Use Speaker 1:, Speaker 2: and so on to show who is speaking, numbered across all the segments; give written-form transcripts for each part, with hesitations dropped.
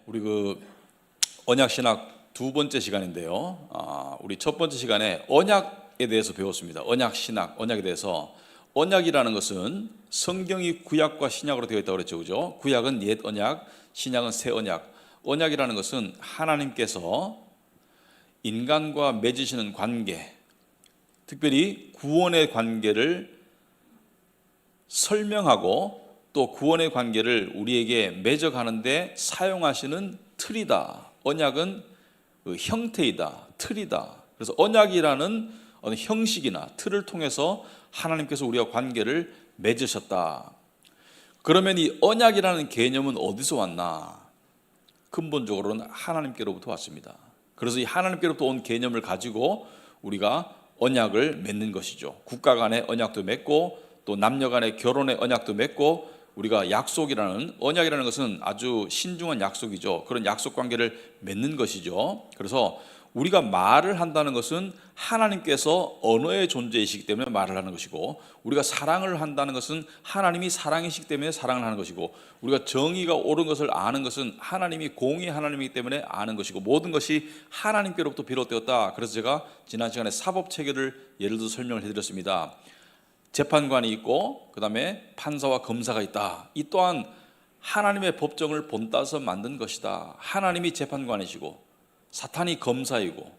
Speaker 1: 우리 언약 신학 두 번째 시간인데요. 우리 첫 번째 시간에 언약에 대해서 배웠습니다. 언약 신학, 언약에 대해서. 언약이라는 것은 성경이 구약과 신약으로 되어 있다고 그랬죠, 그죠? 구약은 옛 언약, 신약은 새 언약. 언약이라는 것은 하나님께서 인간과 맺으시는 관계, 특별히 구원의 관계를 설명하고 또 구원의 관계를 우리에게 맺어가는데 사용하시는 틀이다. 언약은 형태이다, 틀이다. 그래서 언약이라는 어느 형식이나 틀을 통해서 하나님께서 우리와 관계를 맺으셨다. 그러면 이 언약이라는 개념은 어디서 왔나? 근본적으로는 하나님께로부터 왔습니다. 그래서 이 하나님께로부터 온 개념을 가지고 우리가 언약을 맺는 것이죠. 국가 간의 언약도 맺고 또 남녀 간의 결혼의 언약도 맺고, 우리가 약속이라는, 언약이라는 것은 아주 신중한 약속이죠. 그런 약속 관계를 맺는 것이죠. 그래서 우리가 말을 한다는 것은 하나님께서 언어의 존재이시기 때문에 말을 하는 것이고, 우리가 사랑을 한다는 것은 하나님이 사랑이시기 때문에 사랑을 하는 것이고, 우리가 정의가 옳은 것을 아는 것은 하나님이 공의 하나님이기 때문에 아는 것이고, 모든 것이 하나님께로부터 비롯되었다. 그래서 제가 지난 시간에 사법 체계를 예를 들어 설명을 해드렸습니다. 재판관이 있고 그 다음에 판사와 검사가 있다. 이 또한 하나님의 법정을 본따서 만든 것이다. 하나님이 재판관이시고 사탄이 검사이고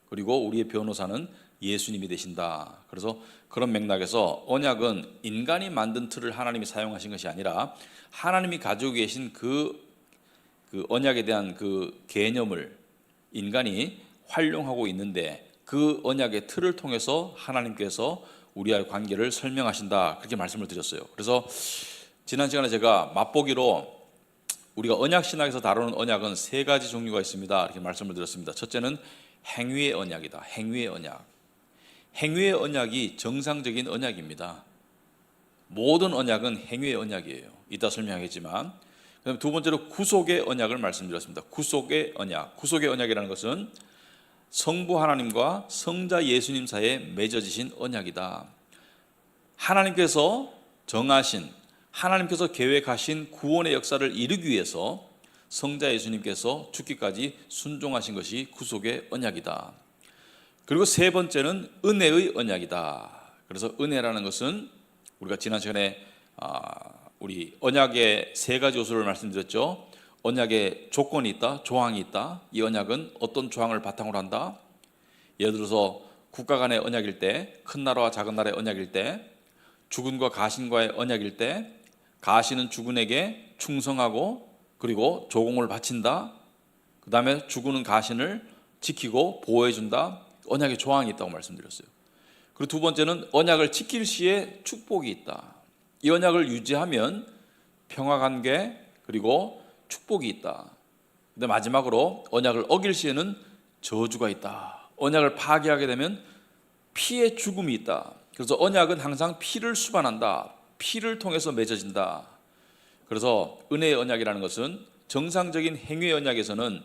Speaker 1: 그리고 우리의 변호사는 예수님이 되신다. 그래서 그런 맥락에서 언약은 인간이 만든 틀을 하나님이 사용하신 것이 아니라 하나님이 가지고 계신 그 언약에 대한 그 개념을 인간이 활용하고 있는데, 그 언약의 틀을 통해서 하나님께서 우리와의 관계를 설명하신다, 그렇게 말씀을 드렸어요. 그래서 지난 시간에 제가 맛보기로 우리가 언약 신학에서 다루는 언약은 세 가지 종류가 있습니다, 이렇게 말씀을 드렸습니다. 첫째는 행위의 언약이다. 행위의 언약. 행위의 언약이 정상적인 언약입니다. 모든 언약은 행위의 언약이에요. 이따 설명하겠지만. 그다음에 두 번째로 구속의 언약을 말씀드렸습니다. 구속의 언약. 구속의 언약이라는 것은 성부 하나님과 성자 예수님 사이에 맺어지신 언약이다. 하나님께서 정하신, 하나님께서 계획하신 구원의 역사를 이루기 위해서 성자 예수님께서 죽기까지 순종하신 것이 구속의 언약이다. 그리고 세 번째는 은혜의 언약이다. 그래서 은혜라는 것은 우리가 지난 시간에 우리 언약의 세 가지 요소를 말씀드렸죠. 언약에 조건이 있다, 조항이 있다. 이 언약은 어떤 조항을 바탕으로 한다? 예를 들어서 국가 간의 언약일 때, 큰 나라와 작은 나라의 언약일 때, 주군과 가신과의 언약일 때, 가신은 주군에게 충성하고 그리고 조공을 바친다. 그 다음에 주군은 가신을 지키고 보호해준다. 언약의 조항이 있다고 말씀드렸어요. 그리고 두 번째는 언약을 지킬 시에 축복이 있다. 이 언약을 유지하면 평화관계 그리고 축복이 있다. 근데 마지막으로 언약을 어길 시에는 저주가 있다. 언약을 파괴하게 되면 피의 죽음이 있다. 그래서 언약은 항상 피를 수반한다. 피를 통해서 맺어진다. 그래서 은혜의 언약이라는 것은 정상적인 행위의 언약에서는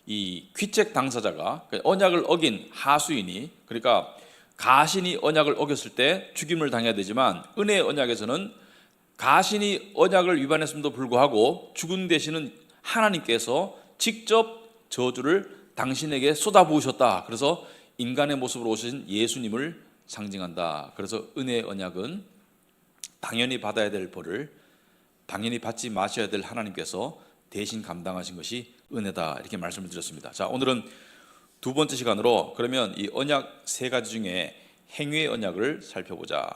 Speaker 1: 이 귀책 당사자가, 언약을 어긴 하수인이, 그러니까 가신이 언약을 어겼을 때 죽임을 당해야 되지만, 은혜의 언약에서는 가신이 언약을 위반했음에도 불구하고 죽은 대신은 하나님께서 직접 저주를 당신에게 쏟아부으셨다. 그래서 인간의 모습으로 오신 예수님을 상징한다. 그래서 은혜의 언약은 당연히 받아야 될 벌을 당연히 받지 마셔야 될 하나님께서 대신 감당하신 것이 은혜다, 이렇게 말씀을 드렸습니다. 자, 오늘은 두 번째 시간으로 그러면 이 언약 세 가지 중에 행위의 언약을 살펴보자.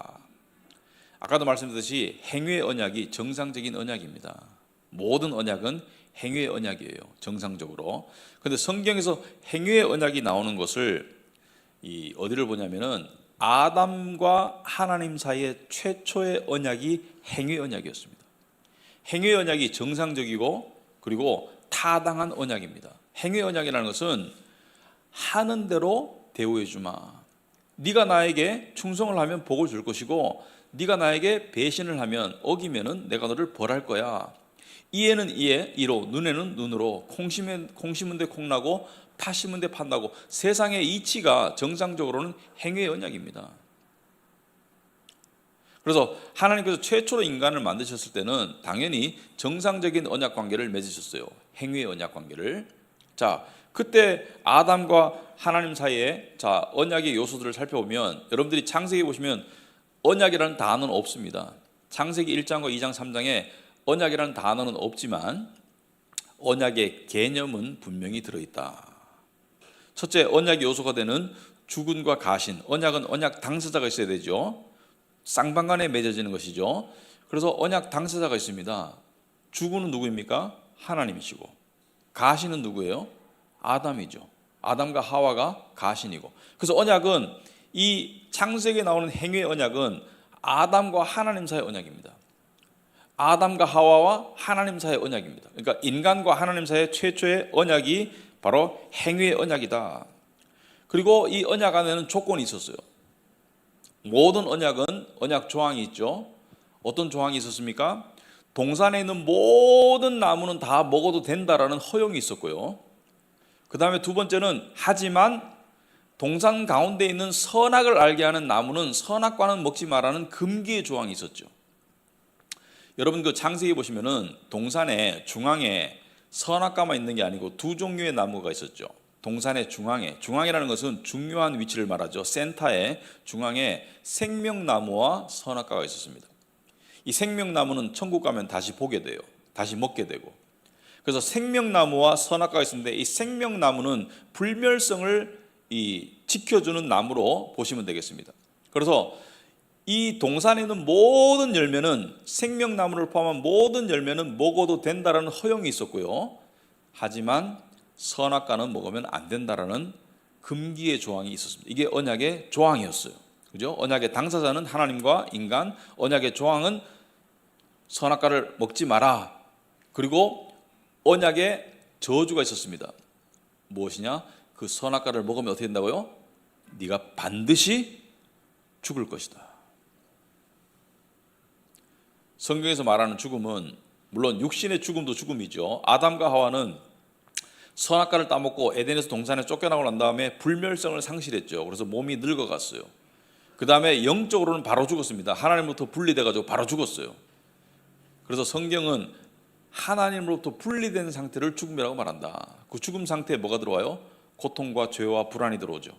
Speaker 1: 아까도 말씀드렸듯이 행위의 언약이 정상적인 언약입니다. 모든 언약은 행위의 언약이에요, 정상적으로. 그런데 성경에서 행위의 언약이 나오는 것을 어디를 보냐면은 아담과 하나님 사이의 최초의 언약이 행위의 언약이었습니다. 행위의 언약이 정상적이고 그리고 타당한 언약입니다. 행위의 언약이라는 것은 하는 대로 대우해 주마. 네가 나에게 충성을 하면 복을 줄 것이고 네가 나에게 배신을 하면 어기면은 내가 너를 벌할 거야. 이에는 이에, 이로, 눈에는 눈으로, 콩 심은 데 콩 나고 파 심은 데 팥 나고. 세상의 이치가 정상적으로는 행위의 언약입니다. 그래서 하나님께서 최초로 인간을 만드셨을 때는 당연히 정상적인 언약 관계를 맺으셨어요. 행위의 언약 관계를. 자, 그때 아담과 하나님 사이에 자, 언약의 요소들을 살펴보면 여러분들이 창세기 보시면 언약이라는 단어는 없습니다. 창세기 1장과 2장, 3장에 언약이라는 단어는 없지만 언약의 개념은 분명히 들어있다. 첫째, 언약의 요소가 되는 주군과 가신. 언약은 언약 당사자가 있어야 되죠. 쌍방간에 맺어지는 것이죠. 그래서 언약 당사자가 있습니다. 주군은 누구입니까? 하나님이시고, 가신은 누구예요? 아담이죠. 아담과 하와가 가신이고. 그래서 언약은 이 창세기에 나오는 행위의 언약은 아담과 하나님 사이의 언약입니다. 아담과 하와와 하나님 사이의 언약입니다. 그러니까 인간과 하나님 사이의 최초의 언약이 바로 행위의 언약이다. 그리고 이 언약 안에는 조건이 있었어요. 모든 언약은 언약 조항이 있죠. 어떤 조항이 있었습니까? 동산에 있는 모든 나무는 다 먹어도 된다라는 허용이 있었고요. 그 다음에 두 번째는 하지만 동산 가운데 있는 선악을 알게 하는 나무는 선악과는 먹지 말라는 금기의 조항이 있었죠. 여러분 그 창세기 보시면은 동산의 중앙에 선악과만 있는 게 아니고 두 종류의 나무가 있었죠. 동산의 중앙이라는 것은 중요한 위치를 말하죠. 센터에 중앙에 생명나무와 선악과가 있었습니다. 이 생명나무는 천국 가면 다시 보게 돼요. 다시 먹게 되고. 그래서 생명나무와 선악과가 있었는데 이 생명나무는 불멸성을 지켜주는 나무로 보시면 되겠습니다. 그래서 이 동산에 있는 모든 열매는 생명나무를 포함한 모든 열매는 먹어도 된다라는 허용이 있었고요. 하지만 선악과는 먹으면 안 된다라는 금기의 조항이 있었습니다. 이게 언약의 조항이었어요. 그죠? 언약의 당사자는 하나님과 인간, 언약의 조항은 선악과를 먹지 마라. 그리고 언약의 저주가 있었습니다. 무엇이냐? 그 선악과를 먹으면 어떻게 된다고요? 네가 반드시 죽을 것이다. 성경에서 말하는 죽음은 물론 육신의 죽음도 죽음이죠. 아담과 하와는 선악과를 따먹고 에덴에서 동산에 쫓겨나고 난 다음에 불멸성을 상실했죠. 그래서 몸이 늙어갔어요. 그 다음에 영적으로는 바로 죽었습니다. 하나님으로부터 분리돼가지고 바로 죽었어요. 그래서 성경은 하나님으로부터 분리된 상태를 죽음이라고 말한다. 그 죽음 상태에 뭐가 들어와요? 고통과 죄와 불안이 들어오죠.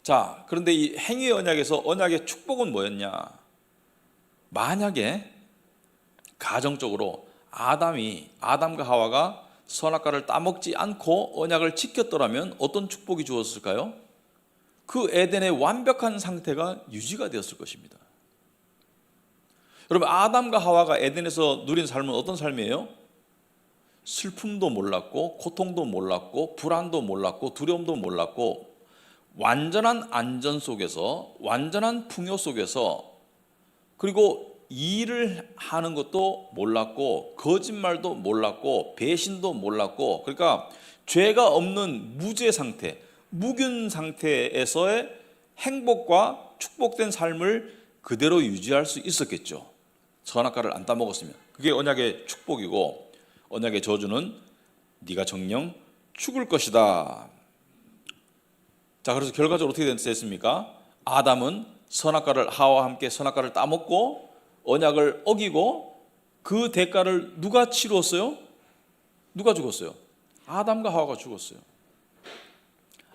Speaker 1: 자, 그런데 이 행위의 언약에서 언약의 축복은 뭐였냐? 만약에 가정적으로 아담과 하와가 선악과를 따먹지 않고 언약을 지켰더라면 어떤 축복이 주었을까요? 그 에덴의 완벽한 상태가 유지가 되었을 것입니다. 여러분, 아담과 하와가 에덴에서 누린 삶은 어떤 삶이에요? 슬픔도 몰랐고 고통도 몰랐고 불안도 몰랐고 두려움도 몰랐고 완전한 안전 속에서, 완전한 풍요 속에서, 그리고 일을 하는 것도 몰랐고 거짓말도 몰랐고 배신도 몰랐고, 그러니까 죄가 없는 무죄 상태, 무균 상태에서의 행복과 축복된 삶을 그대로 유지할 수 있었겠죠. 선악과를 안 따먹었으면. 그게 언약의 축복이고, 언약의 저주는 네가 정녕 죽을 것이다. 자, 그래서 결과적으로 어떻게 됐습니까? 아담은 하와와 함께 선악과를 따먹고 언약을 어기고, 그 대가를 누가 치루었어요? 누가 죽었어요? 아담과 하와가 죽었어요.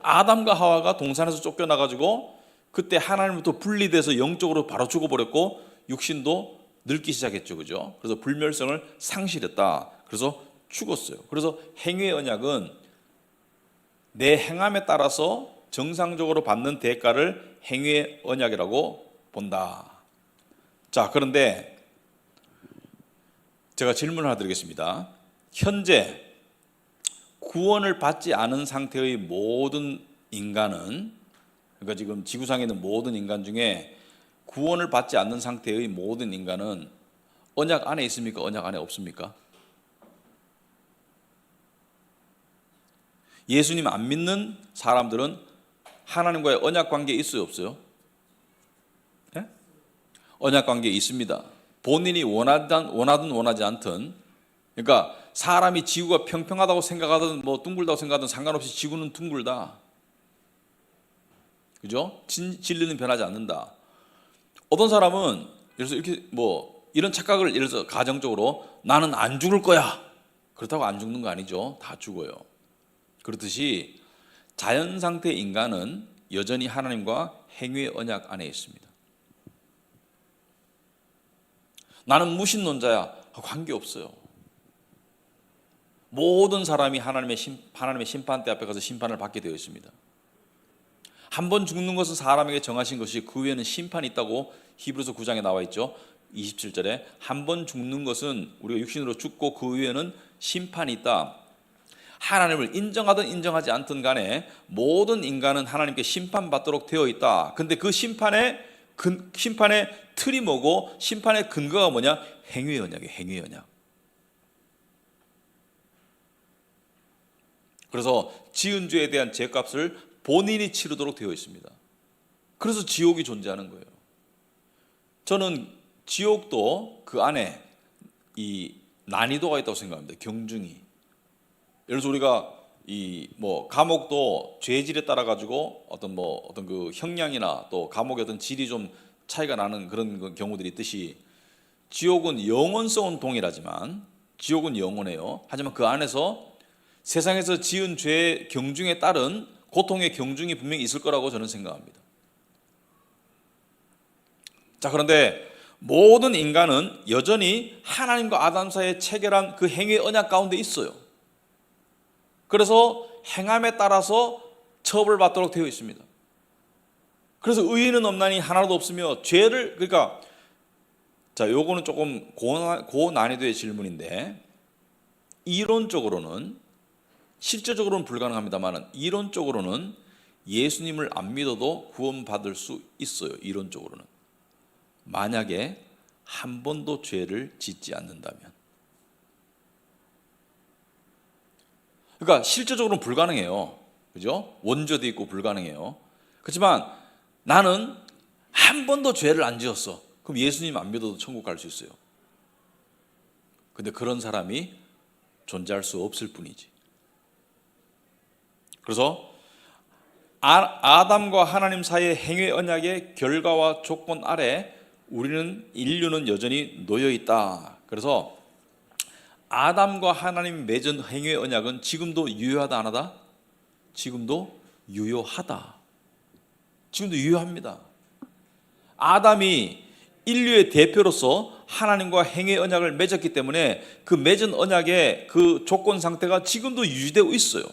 Speaker 1: 아담과 하와가 동산에서 쫓겨나가지고 그때 하나님부터 분리돼서 영적으로 바로 죽어버렸고 육신도 늙기 시작했죠. 그죠? 그래서 불멸성을 상실했다. 그래서 죽었어요. 그래서 행위의 언약은 내 행함에 따라서 정상적으로 받는 대가를 행위의 언약이라고 본다. 자, 그런데 제가 질문을 하나 드리겠습니다. 현재 구원을 받지 않은 상태의 모든 인간은, 그러니까 지금 지구상에 있는 모든 인간 중에 구원을 받지 않는 상태의 모든 인간은 언약 안에 있습니까? 언약 안에 없습니까? 예수님 안 믿는 사람들은 하나님과의 언약 관계에 있어요, 없어요? 네? 언약 관계에 있습니다. 본인이 원하든 원하지 않든, 그러니까 사람이 지구가 평평하다고 생각하든 뭐 둥글다고 생각하든 상관없이 지구는 둥글다. 그죠? 진리는 변하지 않는다. 어떤 사람은 예를 들어서 이렇게 뭐 이런 착각을 예를 들어서 가정적으로 나는 안 죽을 거야. 그렇다고 안 죽는 거 아니죠. 다 죽어요. 그렇듯이 자연 상태의 인간은 여전히 하나님과 행위의 언약 안에 있습니다. 나는 무신론자야. 관계없어요. 모든 사람이 하나님의 심판대 앞에 가서 심판을 받게 되어 있습니다. 한 번 죽는 것은 사람에게 정하신 것이 그 후에는 심판이 있다고 히브리서 9장에 나와 있죠. 27절에 한 번 죽는 것은 우리가 육신으로 죽고 그 후에는 심판이 있다. 하나님을 인정하든 인정하지 않든 간에 모든 인간은 하나님께 심판받도록 되어 있다. 근데 그 심판의 틀이 뭐고 심판의 근거가 뭐냐? 행위의 언약이에요. 행위의 언약. 그래서 지은 죄에 대한 죄값을 본인이 치르도록 되어 있습니다. 그래서 지옥이 존재하는 거예요. 저는 지옥도 그 안에 이 난이도가 있다고 생각합니다. 경중이. 예를 들어서 우리가 이 뭐 감옥도 죄질에 따라 가지고 어떤 그 형량이나 또 감옥의 어떤 질이 좀 차이가 나는 그런 경우들이 있듯이 지옥은 영원성은 동일하지만 지옥은 영원해요. 하지만 그 안에서 세상에서 지은 죄의 경중에 따른 고통의 경중이 분명히 있을 거라고 저는 생각합니다. 자, 그런데 모든 인간은 여전히 하나님과 아담 사이에 체결한 그 행위의 언약 가운데 있어요. 그래서 행함에 따라서 처벌받도록 되어 있습니다. 그래서 의인은 없나니 하나도 없으며 죄를 그러니까 자, 요거는 조금 고난이도의 질문인데 이론적으로는 실제적으로는 불가능합니다만 이론적으로는 예수님을 안 믿어도 구원받을 수 있어요. 이론적으로는. 만약에 한 번도 죄를 짓지 않는다면. 그러니까 실제적으로는 불가능해요. 그죠? 원죄도 있고 불가능해요. 그렇지만 나는 한 번도 죄를 안 지었어. 그럼 예수님 안 믿어도 천국 갈 수 있어요. 근데 그런 사람이 존재할 수 없을 뿐이지. 그래서 아담과 하나님 사이의 행위 언약의 결과와 조건 아래 인류는 여전히 놓여 있다. 그래서 아담과 하나님 맺은 행위 언약은 지금도 유효하다 안 하다? 지금도 유효하다. 지금도 유효합니다. 아담이 인류의 대표로서 하나님과 행위 언약을 맺었기 때문에 그 맺은 언약의 그 조건 상태가 지금도 유지되고 있어요.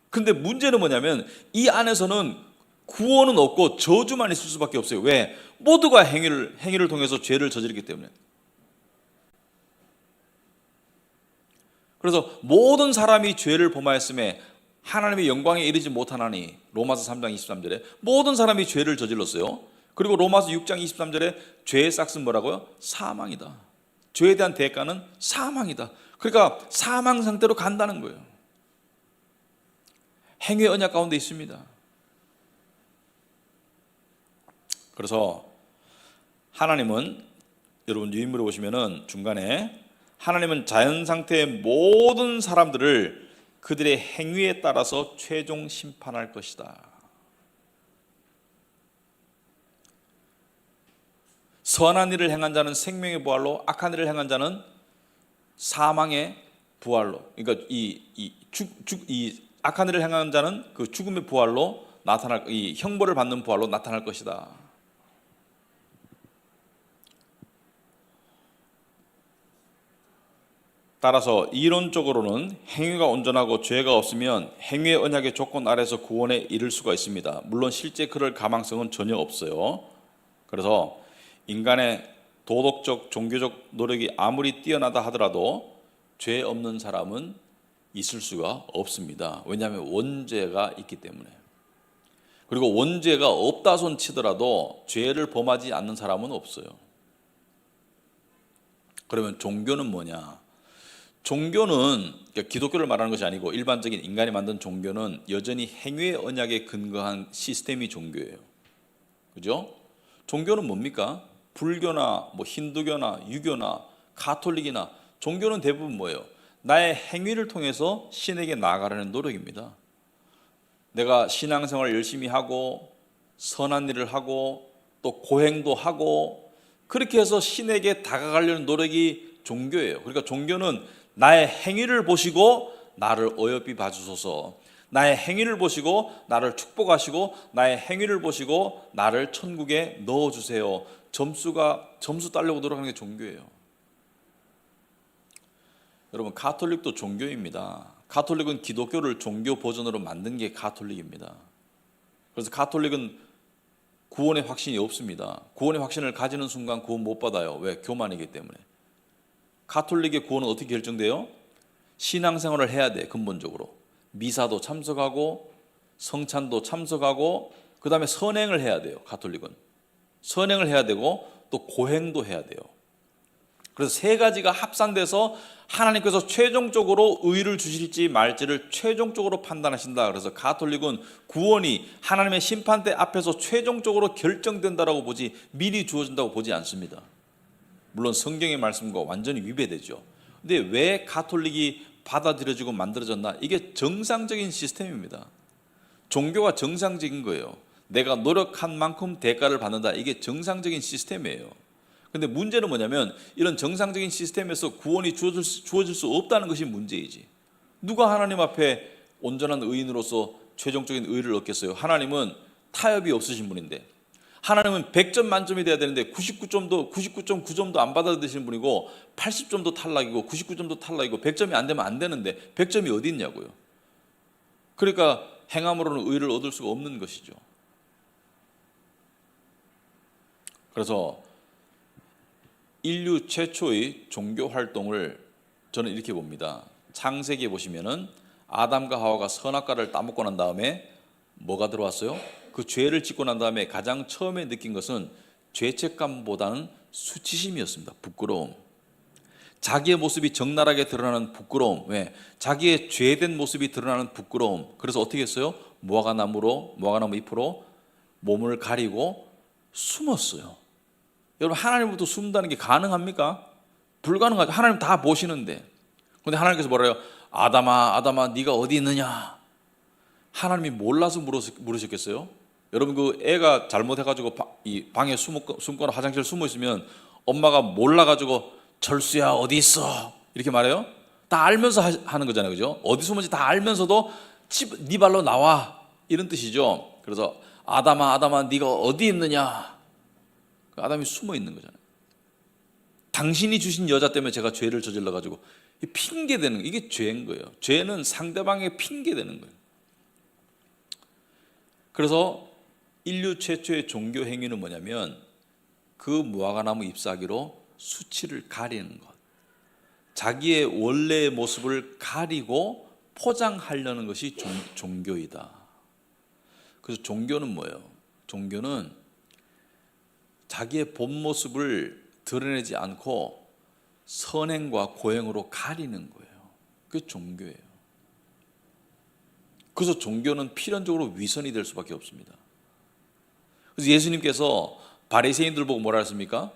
Speaker 1: 근데 문제는 뭐냐면 이 안에서는 구원은 없고 저주만 있을 수밖에 없어요. 왜? 모두가 행위를 통해서 죄를 저지르기 때문에. 그래서 모든 사람이 죄를 범하였음에 하나님의 영광에 이르지 못하나니 로마서 3장 23절에 모든 사람이 죄를 저질렀어요. 그리고 로마서 6장 23절에 죄의 싹은 뭐라고요? 사망이다. 죄에 대한 대가는 사망이다. 그러니까 사망 상태로 간다는 거예요. 행위의 언약 가운데 있습니다. 그래서 하나님은 여러분 유인물에 보시면은 중간에 하나님은 자연 상태의 모든 사람들을 그들의 행위에 따라서 최종 심판할 것이다. 선한 일을 행한 자는 생명의 부활로, 악한 일을 행한 자는 사망의 부활로. 그러니까 이 악한 일을 행한 자는 그 죽음의 부활로 이 형벌을 받는 부활로 나타날 것이다. 따라서 이론적으로는 행위가 온전하고 죄가 없으면 행위의 언약의 조건 아래서 구원에 이를 수가 있습니다. 물론 실제 그럴 가망성은 전혀 없어요. 그래서 인간의 도덕적, 종교적 노력이 아무리 뛰어나다 하더라도 죄 없는 사람은 있을 수가 없습니다. 왜냐하면 원죄가 있기 때문에. 그리고 원죄가 없다 손 치더라도 죄를 범하지 않는 사람은 없어요. 그러면 종교는 뭐냐? 종교는 기독교를 말하는 것이 아니고 일반적인 인간이 만든 종교는 여전히 행위의 언약에 근거한 시스템이 종교예요. 그죠? 종교는 뭡니까? 불교나 힌두교나 유교나 가톨릭이나 종교는 대부분 뭐예요? 나의 행위를 통해서 신에게 나아가려는 노력입니다. 내가 신앙생활을 열심히 하고 선한 일을 하고 또 고행도 하고 그렇게 해서 신에게 다가가려는 노력이 종교예요. 그러니까 종교는 나의 행위를 보시고 나를 어여삐 봐주소서, 나의 행위를 보시고 나를 축복하시고 나의 행위를 보시고 나를 천국에 넣어주세요. 점수 따려고 노력하는 게 종교예요. 여러분, 가톨릭도 종교입니다. 가톨릭은 기독교를 종교 버전으로 만든 게 가톨릭입니다. 그래서 가톨릭은 구원의 확신이 없습니다. 구원의 확신을 가지는 순간 구원 못 받아요. 왜? 교만이기 때문에. 가톨릭의 구원은 어떻게 결정돼요? 신앙생활을 해야 돼. 근본적으로 미사도 참석하고 성찬도 참석하고 그 다음에 선행을 해야 돼요. 가톨릭은 선행을 해야 되고 또 고행도 해야 돼요. 그래서 세 가지가 합산돼서 하나님께서 최종적으로 의를 주실지 말지를 최종적으로 판단하신다. 그래서 가톨릭은 구원이 하나님의 심판대 앞에서 최종적으로 결정된다라고 보지 미리 주어진다고 보지 않습니다. 물론 성경의 말씀과 완전히 위배되죠. 근데 왜 가톨릭이 받아들여지고 만들어졌나? 이게 정상적인 시스템입니다. 종교가 정상적인 거예요. 내가 노력한 만큼 대가를 받는다. 이게 정상적인 시스템이에요. 근데 문제는 뭐냐면 이런 정상적인 시스템에서 구원이 주어질 수 없다는 것이 문제이지. 누가 하나님 앞에 온전한 의인으로서 최종적인 의를 얻겠어요? 하나님은 타협이 없으신 분인데, 하나님은 100점 만점이 돼야 되는데 99.9점도 안 받아들이시는 분이고 80점도 탈락이고 99점도 탈락이고 100점이 안 되면 안 되는데 100점이 어디 있냐고요. 그러니까 행함으로는 의를 얻을 수가 없는 것이죠. 그래서 인류 최초의 종교 활동을 저는 이렇게 봅니다. 창세기에 보시면은 아담과 하와가 선악과를 따먹고 난 다음에 뭐가 들어왔어요? 그 죄를 짓고 난 다음에 가장 처음에 느낀 것은 죄책감보다는 수치심이었습니다. 부끄러움. 자기의 모습이 적나라하게 드러나는 부끄러움. 왜? 자기의 죄된 모습이 드러나는 부끄러움. 그래서 어떻게 했어요? 무화과나무 잎으로 몸을 가리고 숨었어요. 여러분, 하나님부터 숨는다는 게 가능합니까? 불가능하죠. 하나님 다 보시는데. 그런데 하나님께서 뭐래요? 아담아 네가 어디 있느냐? 하나님이 몰라서 물으셨겠어요? 여러분, 그 애가 잘못해가지고 이 방에 숨거나 화장실에 숨어 있으면 엄마가 몰라가지고 철수야 어디 있어? 이렇게 말해요? 다 알면서 하는 거잖아요, 그죠? 어디 숨은지 다 알면서도 네 발로 나와, 이런 뜻이죠. 그래서 아담아 네가 어디 있느냐? 아담이 숨어 있는 거잖아요. 당신이 주신 여자 때문에 제가 죄를 저질러가지고 핑계 대는, 이게 죄인 거예요. 죄는 상대방의 핑계 대는 거예요. 그래서 인류 최초의 종교 행위는 뭐냐면 그 무화과나무 잎사귀로 수치를 가리는 것, 자기의 원래의 모습을 가리고 포장하려는 것이 종교이다. 그래서 종교는 뭐예요? 종교는 자기의 본 모습을 드러내지 않고 선행과 고행으로 가리는 거예요. 그게 종교예요. 그래서 종교는 필연적으로 위선이 될 수밖에 없습니다. 그래서 예수님께서 바리새인들 보고 뭐라 했습니까?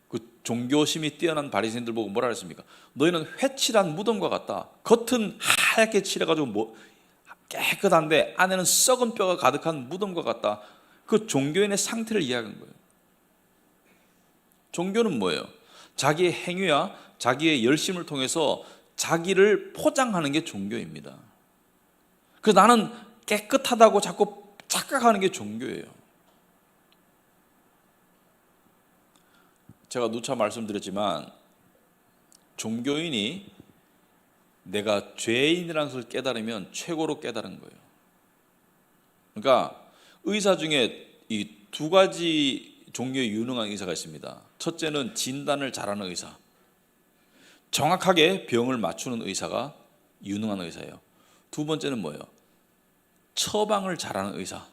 Speaker 1: 그 종교심이 뛰어난 바리새인들 보고 뭐라 했습니까? 너희는 회칠한 무덤과 같다. 겉은 하얗게 칠해가지고 깨끗한데 안에는 썩은 뼈가 가득한 무덤과 같다. 그 종교인의 상태를 이야기한 거예요. 종교는 뭐예요? 자기의 행위와 자기의 열심을 통해서 자기를 포장하는 게 종교입니다. 그래서 나는 깨끗하다고 자꾸 착각하는 게 종교예요. 제가 누차 말씀드렸지만 종교인이 내가 죄인이라는 것을 깨달으면 최고로 깨달은 거예요. 그러니까 의사 중에 이 두 가지 종류의 유능한 의사가 있습니다. 첫째는 진단을 잘하는 의사, 정확하게 병을 맞추는 의사가 유능한 의사예요. 두 번째는 뭐예요? 처방을 잘하는 의사,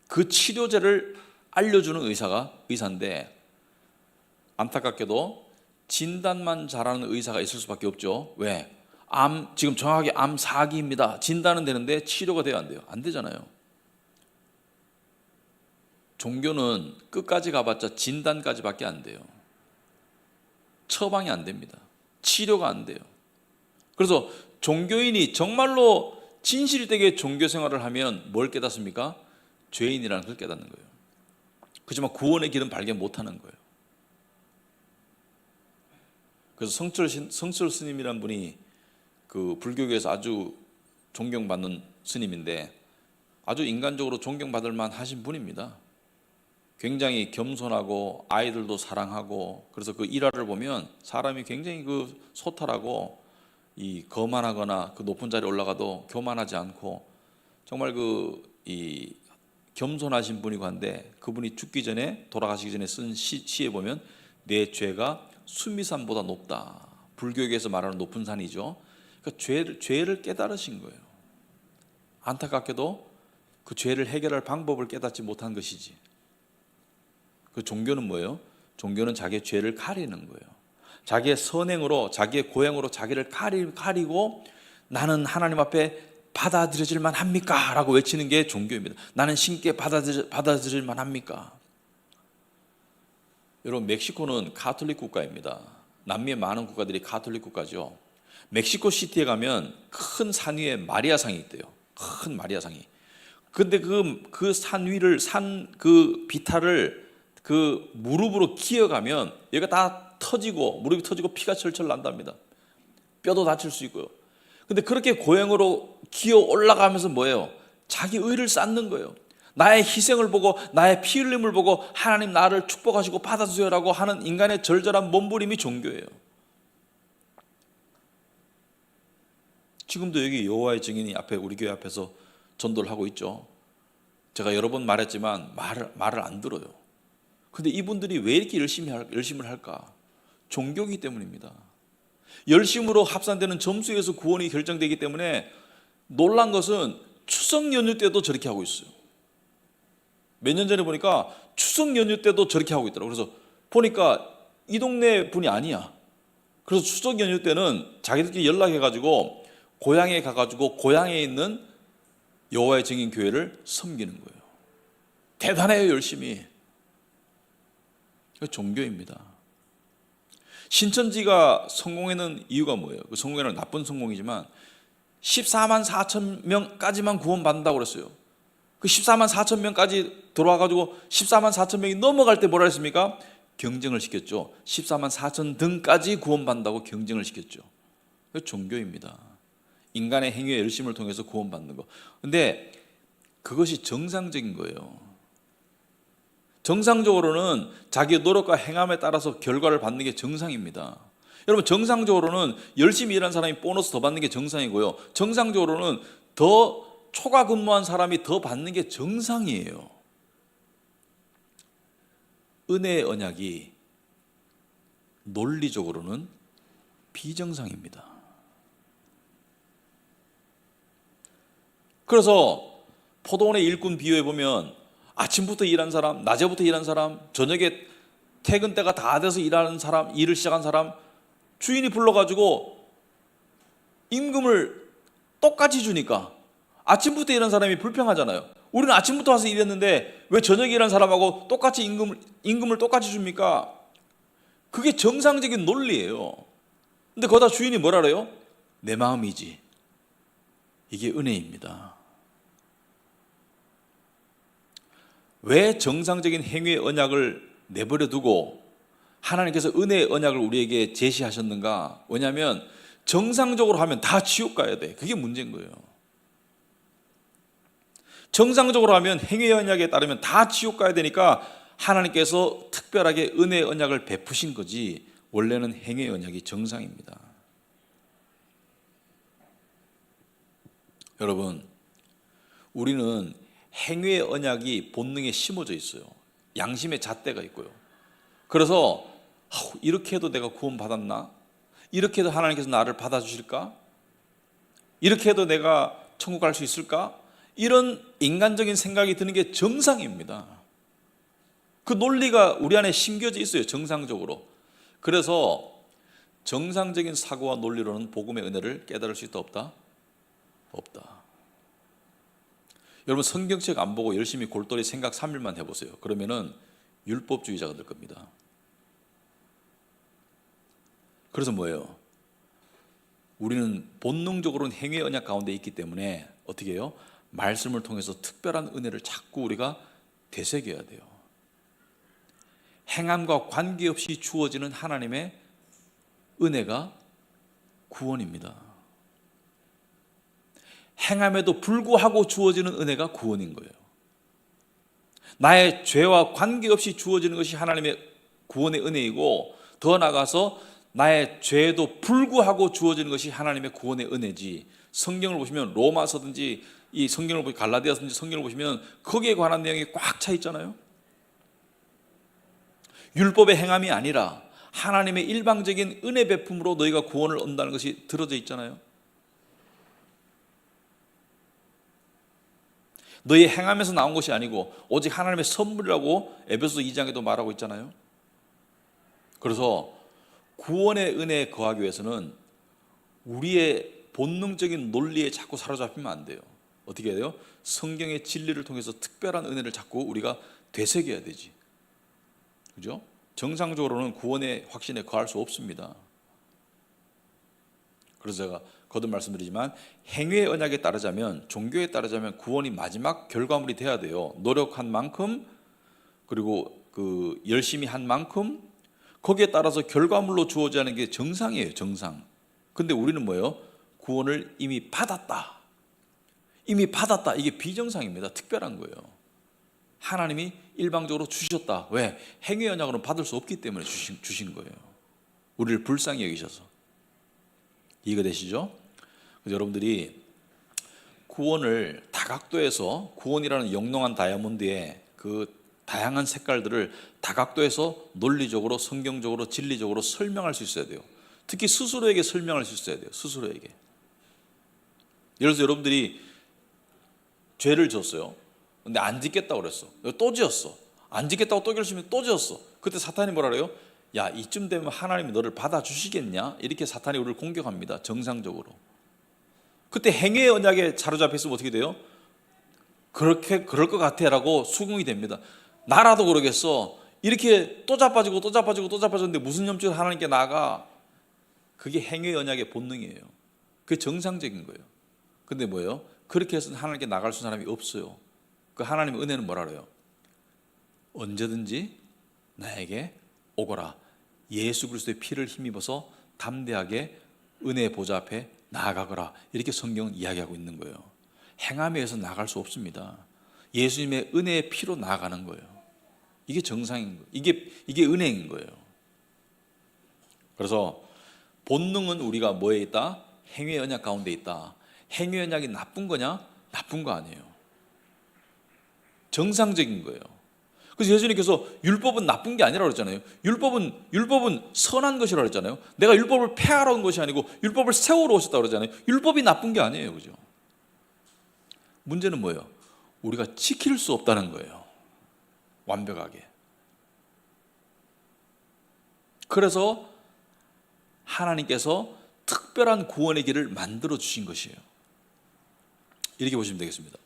Speaker 1: 그 치료제를 알려주는 의사가 의사인데, 안타깝게도 진단만 잘하는 의사가 있을 수밖에 없죠. 왜? 지금 정확하게 암 4기입니다. 진단은 되는데 치료가 돼야 안 돼요. 안 되잖아요. 종교는 끝까지 가봤자 진단까지밖에 안 돼요. 처방이 안 됩니다. 치료가 안 돼요. 그래서 종교인이 정말로 진실되게 종교 생활을 하면 뭘 깨닫습니까? 죄인이라는 걸 깨닫는 거예요. 그렇지만 구원의 길은 발견 못하는 거예요. 그래서 성철 스님이라는 분이 그 불교계에서 아주 존경받는 스님인데 아주 인간적으로 존경받을 만하신 분입니다. 굉장히 겸손하고 아이들도 사랑하고, 그래서 그 일화를 보면 사람이 굉장히 그 소탈하고 이 거만하거나 그 높은 자리에 올라가도 교만하지 않고 정말 이 겸손하신 분이고 한데, 그분이 죽기 전에, 돌아가시기 전에 쓴 시에 보면 내 죄가 수미산보다 높다. 불교계에서 말하는 높은 산이죠. 그러니까 죄를 깨달으신 거예요. 안타깝게도 그 죄를 해결할 방법을 깨닫지 못한 것이지. 그 종교는 뭐예요? 종교는 자기의 죄를 가리는 거예요. 자기의 선행으로, 자기의 고행으로 자기를 가리고 나는 하나님 앞에 받아들여질 만합니까? 라고 외치는 게 종교입니다. 나는 신께 받아들일 만합니까? 여러분, 멕시코는 가톨릭 국가입니다. 남미의 많은 국가들이 가톨릭 국가죠. 멕시코 시티에 가면 큰 산 위에 마리아상이 있대요. 큰 마리아상이. 근데 그 산 위를, 그 비탈을 그 무릎으로 기어가면 얘가 다 터지고, 무릎이 터지고 피가 철철 난답니다. 뼈도 다칠 수 있고요. 근데 그렇게 고행으로 기어 올라가면서 뭐예요? 자기 의를 쌓는 거예요. 나의 희생을 보고, 나의 피 흘림을 보고 하나님 나를 축복하시고 받아주세요라고 하는 인간의 절절한 몸부림이 종교예요. 지금도 여기 여호와의 증인이 앞에, 우리 교회 앞에서 전도를 하고 있죠. 제가 여러 번 말했지만 말을 안 들어요. 근데 이분들이 왜 이렇게 열심을 할까? 종교이기 때문입니다. 열심으로 합산되는 점수에서 구원이 결정되기 때문에 놀란 것은 추석 연휴 때도 저렇게 하고 있어요. 몇 년 전에 보니까 추석 연휴 때도 저렇게 하고 있더라고요. 그래서 보니까 이 동네 분이 아니야. 그래서 추석 연휴 때는 자기들끼리 연락해가지고 고향에 가가지고 고향에 있는 여호와의 증인 교회를 섬기는 거예요. 대단해요, 열심히. 종교입니다. 신천지가 성공하는 이유가 뭐예요? 그 성공에는 나쁜 성공이지만 14만 4천 명까지만 구원받는다고 그랬어요. 그 14만 4천 명까지 들어와가지고 14만 4천 명이 넘어갈 때 뭐라 했습니까? 경쟁을 시켰죠. 14만 4천 등까지 구원받는다고 경쟁을 시켰죠. 그 종교입니다. 인간의 행위의 열심을 통해서 구원받는 거. 근데 그것이 정상적인 거예요. 정상적으로는 자기의 노력과 행함에 따라서 결과를 받는 게 정상입니다. 여러분, 정상적으로는 열심히 일한 사람이 보너스 더 받는 게 정상이고요. 정상적으로는 더 초과 근무한 사람이 더 받는 게 정상이에요. 은혜의 언약이 논리적으로는 비정상입니다. 그래서 포도원의 일꾼 비유해 보면 아침부터 일한 사람, 낮에부터 일한 사람, 저녁에 퇴근 때가 다 돼서 일하는 사람, 일을 시작한 사람, 주인이 불러가지고 임금을 똑같이 주니까 아침부터 일한 사람이 불평하잖아요. 우리는 아침부터 와서 일했는데 왜 저녁에 일한 사람하고 똑같이 임금을 똑같이 줍니까? 그게 정상적인 논리예요. 근데 거기다 주인이 뭐라 그래요? 내 마음이지. 이게 은혜입니다. 왜 정상적인 행위의 언약을 내버려 두고 하나님께서 은혜의 언약을 우리에게 제시하셨는가? 왜냐하면 정상적으로 하면 다 지옥 가야 돼. 그게 문제인 거예요. 정상적으로 하면 행위의 언약에 따르면 다 지옥 가야 되니까 하나님께서 특별하게 은혜의 언약을 베푸신 거지, 원래는 행위의 언약이 정상입니다. 여러분, 우리는 행위의 언약이 본능에 심어져 있어요. 양심의 잣대가 있고요. 그래서 이렇게 해도 내가 구원받았나? 이렇게 해도 하나님께서 나를 받아주실까? 이렇게 해도 내가 천국 갈 수 있을까? 이런 인간적인 생각이 드는 게 정상입니다. 그 논리가 우리 안에 심겨져 있어요, 정상적으로. 그래서 정상적인 사고와 논리로는 복음의 은혜를 깨달을 수 있다, 없다? 없다. 여러분, 성경책 안 보고 열심히 골똘히 생각 3일만 해보세요. 그러면은 율법주의자가 될 겁니다. 그래서 뭐예요? 우리는 본능적으로는 행위의 언약 가운데 있기 때문에 어떻게 해요? 말씀을 통해서 특별한 은혜를 자꾸 우리가 되새겨야 돼요. 행함과 관계없이 주어지는 하나님의 은혜가 구원입니다. 행함에도 불구하고 주어지는 은혜가 구원인 거예요. 나의 죄와 관계없이 주어지는 것이 하나님의 구원의 은혜이고, 더 나아가서 나의 죄에도 불구하고 주어지는 것이 하나님의 구원의 은혜지. 성경을 보시면 로마서든지 이 성경을 보시 갈라디아서든지 성경을 보시면 거기에 관한 내용이 꽉 차 있잖아요. 율법의 행함이 아니라 하나님의 일방적인 은혜 베품으로 너희가 구원을 얻는다는 것이 들어져 있잖아요. 너희 행함에서 나온 것이 아니고 오직 하나님의 선물이라고 에베소 2장에도 말하고 있잖아요. 그래서 구원의 은혜에 거하기 위해서는 우리의 본능적인 논리에 자꾸 사로잡히면 안 돼요. 어떻게 해야 돼요? 성경의 진리를 통해서 특별한 은혜를 자꾸 우리가 되새겨야 되지. 그죠? 정상적으로는 구원의 확신에 거할 수 없습니다. 그래서 제가 거듭 말씀드리지만 행위의 언약에 따르자면, 종교에 따르자면 구원이 마지막 결과물이 돼야 돼요. 노력한 만큼, 그리고 그 열심히 한 만큼, 거기에 따라서 결과물로 주어져야 하는 게 정상이에요. 정상. 근데 우리는 뭐예요? 구원을 이미 받았다. 이미 받았다. 이게 비정상입니다. 특별한 거예요. 하나님이 일방적으로 주셨다. 왜? 행위 언약으로는 받을 수 없기 때문에 주신 거예요. 우리를 불쌍히 여기셔서. 이해가 되시죠? 그래서 여러분들이 구원을 다각도에서, 구원이라는 영롱한 다이아몬드에 그 다양한 색깔들을 다각도에서 논리적으로, 성경적으로, 진리적으로 설명할 수 있어야 돼요. 특히 스스로에게 설명할 수 있어야 돼요. 스스로에게. 예를 들어서 여러분들이 죄를 졌어요. 근데 안 짓겠다고 그랬어. 또 지었어. 안 짓겠다고 또 결심해 또 지었어. 그때 사탄이 뭐라 그래요? 야, 이쯤 되면 하나님이 너를 받아주시겠냐? 이렇게 사탄이 우리를 공격합니다. 정상적으로. 그때 행위의 언약에 사로잡혀 있으면 어떻게 돼요? 그럴 것 같아 라고 수긍이 됩니다. 나라도 그러겠어. 이렇게 또 자빠지고 또 자빠지고 또 자빠졌는데 무슨 염증을 하나님께 나아가? 그게 행위의 언약의 본능이에요. 그게 정상적인 거예요. 근데 뭐예요? 그렇게 해서 하나님께 나갈 수 있는 사람이 없어요. 그 하나님의 은혜는 뭐라 그래요? 언제든지 나에게 오거라. 예수 그리스도의 피를 힘입어서 담대하게 은혜의 보좌 앞에 나아가거라. 이렇게 성경은 이야기하고 있는 거예요. 행함에 의해서 나갈 수 없습니다. 예수님의 은혜의 피로 나아가는 거예요. 이게 정상인 거예요. 이게 은혜인 거예요. 그래서 본능은 우리가 뭐에 있다? 행위의 언약 가운데 있다. 행위의 언약이 나쁜 거냐? 나쁜 거 아니에요. 정상적인 거예요. 그래서 예수님께서 율법은 나쁜 게 아니라고 그랬잖아요. 율법은 선한 것이라고 그랬잖아요. 내가 율법을 폐하러 온 것이 아니고 율법을 세우러 오셨다고 그러잖아요. 율법이 나쁜 게 아니에요. 그죠? 문제는 뭐예요? 우리가 지킬 수 없다는 거예요. 완벽하게. 그래서 하나님께서 특별한 구원의 길을 만들어 주신 것이에요. 이렇게 보시면 되겠습니다.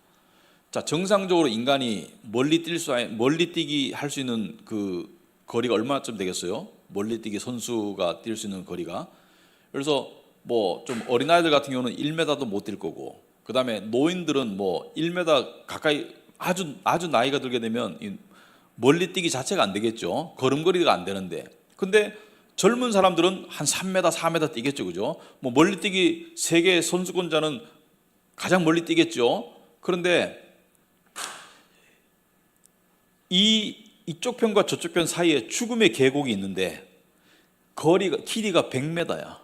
Speaker 1: 자, 정상적으로 인간이 멀리 뛰기 할 수 있는 그 거리가 얼마쯤 되겠어요? 멀리 뛰기 선수가 뛸 수 있는 거리가. 그래서 뭐 좀 어린아이들 같은 경우는 1m도 못 뛸 거고, 그 다음에 노인들은 뭐 1m 가까이 아주 나이가 들게 되면 멀리 뛰기 자체가 안 되겠죠. 걸음걸이가 안 되는데. 근데 젊은 사람들은 한 3m, 4m 뛰겠죠. 그죠? 뭐 멀리 뛰기 세계 선수권자는 가장 멀리 뛰겠죠. 그런데 이쪽 편과 저쪽 편 사이에 죽음의 계곡이 있는데 길이가 100m야.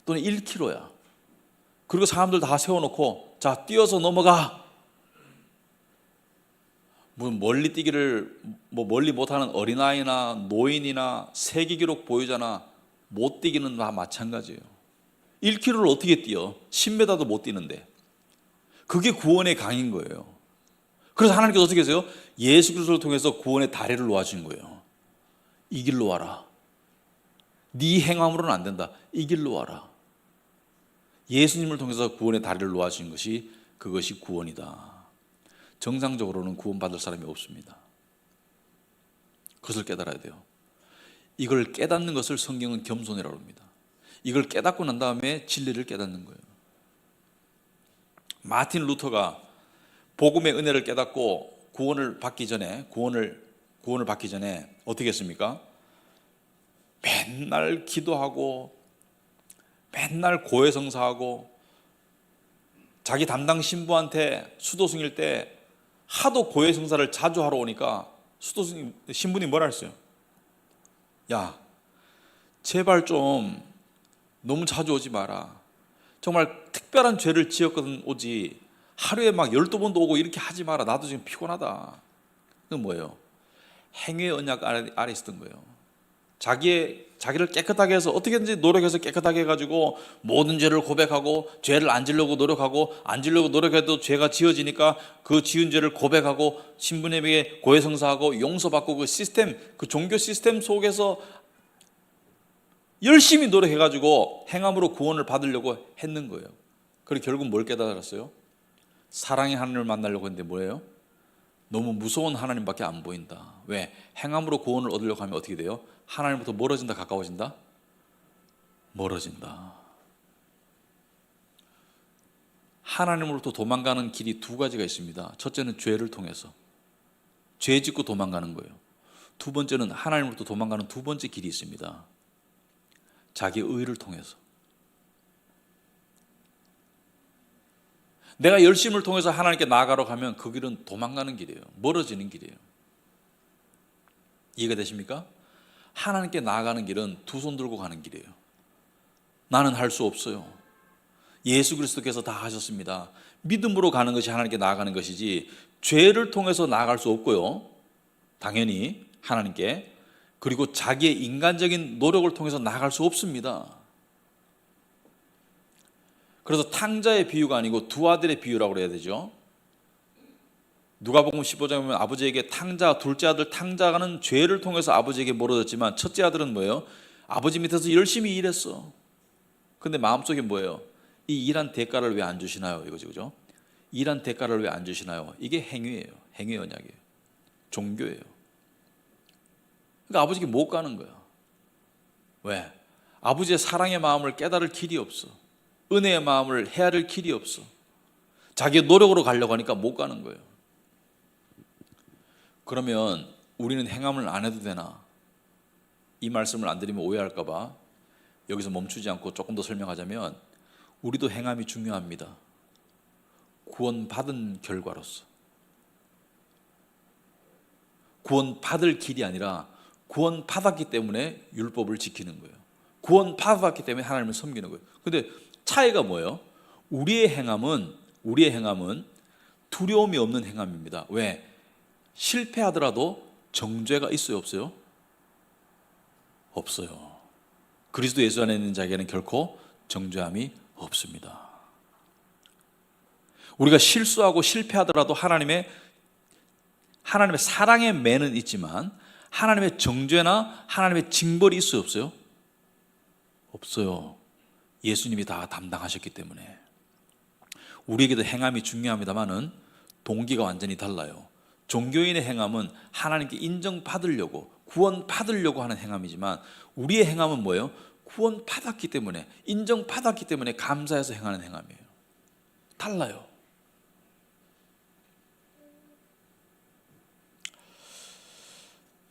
Speaker 1: 또는 1km야. 그리고 사람들 다 세워놓고 자, 뛰어서 넘어가. 멀리 뛰기를 멀리 못하는 어린아이나 노인이나 세계 기록 보유자나 못 뛰기는 다 마찬가지예요. 1km를 어떻게 뛰어? 10m도 못 뛰는데. 그게 구원의 강인 거예요. 그래서 하나님께서 어떻게 하세요? 예수 그리스도를 통해서 구원의 다리를 놓아주신 거예요. 이 길로 와라. 네 행함으로는 안 된다. 이 길로 와라. 예수님을 통해서 구원의 다리를 놓아주신 것이, 그것이 구원이다. 정상적으로는 구원받을 사람이 없습니다. 그것을 깨달아야 돼요. 이걸 깨닫는 것을 성경은 겸손이라고 합니다. 이걸 깨닫고 난 다음에 진리를 깨닫는 거예요. 마틴 루터가 복음의 은혜를 깨닫고 구원을 받기 전에, 구원을 구원을 받기 전에 어떻게 했습니까? 맨날 기도하고 맨날 고해성사하고 자기 담당 신부한테 수도승일 때 하도 고해성사를 자주 하러 오니까 수도승 신부님 뭐라 했어요? 야, 제발 좀 너무 자주 오지 마라. 정말 특별한 죄를 지었거든 오지. 하루에 막 12번도 오고 이렇게 하지 마라. 나도 지금 피곤하다. 그건 뭐예요? 행위의 언약 아래 있었던 거예요. 자기를 깨끗하게 해서 어떻게든지 노력해서 깨끗하게 해가지고 모든 죄를 고백하고 죄를 안 지려고 노력하고 안 지려고 노력해도 죄가 지어지니까 그 지은 죄를 고백하고 신부님에게 고해성사하고 용서받고 그 종교 시스템 속에서 열심히 노력해가지고 행함으로 구원을 받으려고 했는 거예요. 그리고 결국 뭘 깨달았어요? 사랑의 하나님을 만나려고 했는데 뭐예요? 너무 무서운 하나님밖에 안 보인다. 왜? 행함으로 구원을 얻으려고 하면 어떻게 돼요? 하나님부터 멀어진다, 가까워진다? 멀어진다. 하나님으로부터 도망가는 길이 두 가지가 있습니다. 첫째는 죄를 통해서 죄 짓고 도망가는 거예요. 두 번째는 하나님으로부터 도망가는 두 번째 길이 있습니다. 자기 의를 통해서. 내가 열심을 통해서 하나님께 나아가려고 하면 그 길은 도망가는 길이에요. 멀어지는 길이에요. 이해가 되십니까? 하나님께 나아가는 길은 두 손 들고 가는 길이에요. 나는 할 수 없어요. 예수 그리스도께서 다 하셨습니다. 믿음으로 가는 것이 하나님께 나아가는 것이지 죄를 통해서 나아갈 수 없고요. 당연히 하나님께. 그리고 자기의 인간적인 노력을 통해서 나아갈 수 없습니다. 그래서 탕자의 비유가 아니고 두 아들의 비유라고 그래야 되죠. 누가복음 15장에 보면 아버지에게 둘째 아들 탕자가는 죄를 통해서 아버지에게 멀어졌지만 첫째 아들은 뭐예요? 아버지 밑에서 열심히 일했어. 근데 마음속에 뭐예요? 이 일한 대가를 왜 안 주시나요? 이거죠, 그죠? 일한 대가를 왜 안 주시나요? 이게 행위예요. 행위 언약이에요. 종교예요. 그러니까 아버지께 못 가는 거야. 왜? 아버지의 사랑의 마음을 깨달을 길이 없어. 은혜의 마음을 헤아릴 길이 없어. 자기의 노력으로 가려고 하니까 못 가는 거예요. 그러면 우리는 행함을 안 해도 되나? 이 말씀을 안 드리면 오해할까 봐 여기서 멈추지 않고 조금 더 설명하자면 우리도 행함이 중요합니다. 구원받은 결과로서. 구원받을 길이 아니라 구원받았기 때문에 율법을 지키는 거예요. 구원받았기 때문에 하나님을 섬기는 거예요. 근데 차이가 뭐예요? 우리의 행함은 두려움이 없는 행함입니다. 왜? 실패하더라도 정죄가 있어요, 없어요? 없어요. 그리스도 예수 안에 있는 자에게는 결코 정죄함이 없습니다. 우리가 실수하고 실패하더라도 하나님의 사랑의 매는 있지만 하나님의 정죄나 하나님의 징벌이 있어요, 없어요? 없어요. 예수님이 다 담당하셨기 때문에. 우리에게도 행함이 중요합니다만은 동기가 완전히 달라요. 종교인의 행함은 하나님께 인정받으려고 구원받으려고 하는 행함이지만 우리의 행함은 뭐예요? 구원받았기 때문에 인정받았기 때문에 감사해서 행하는 행함이에요. 달라요.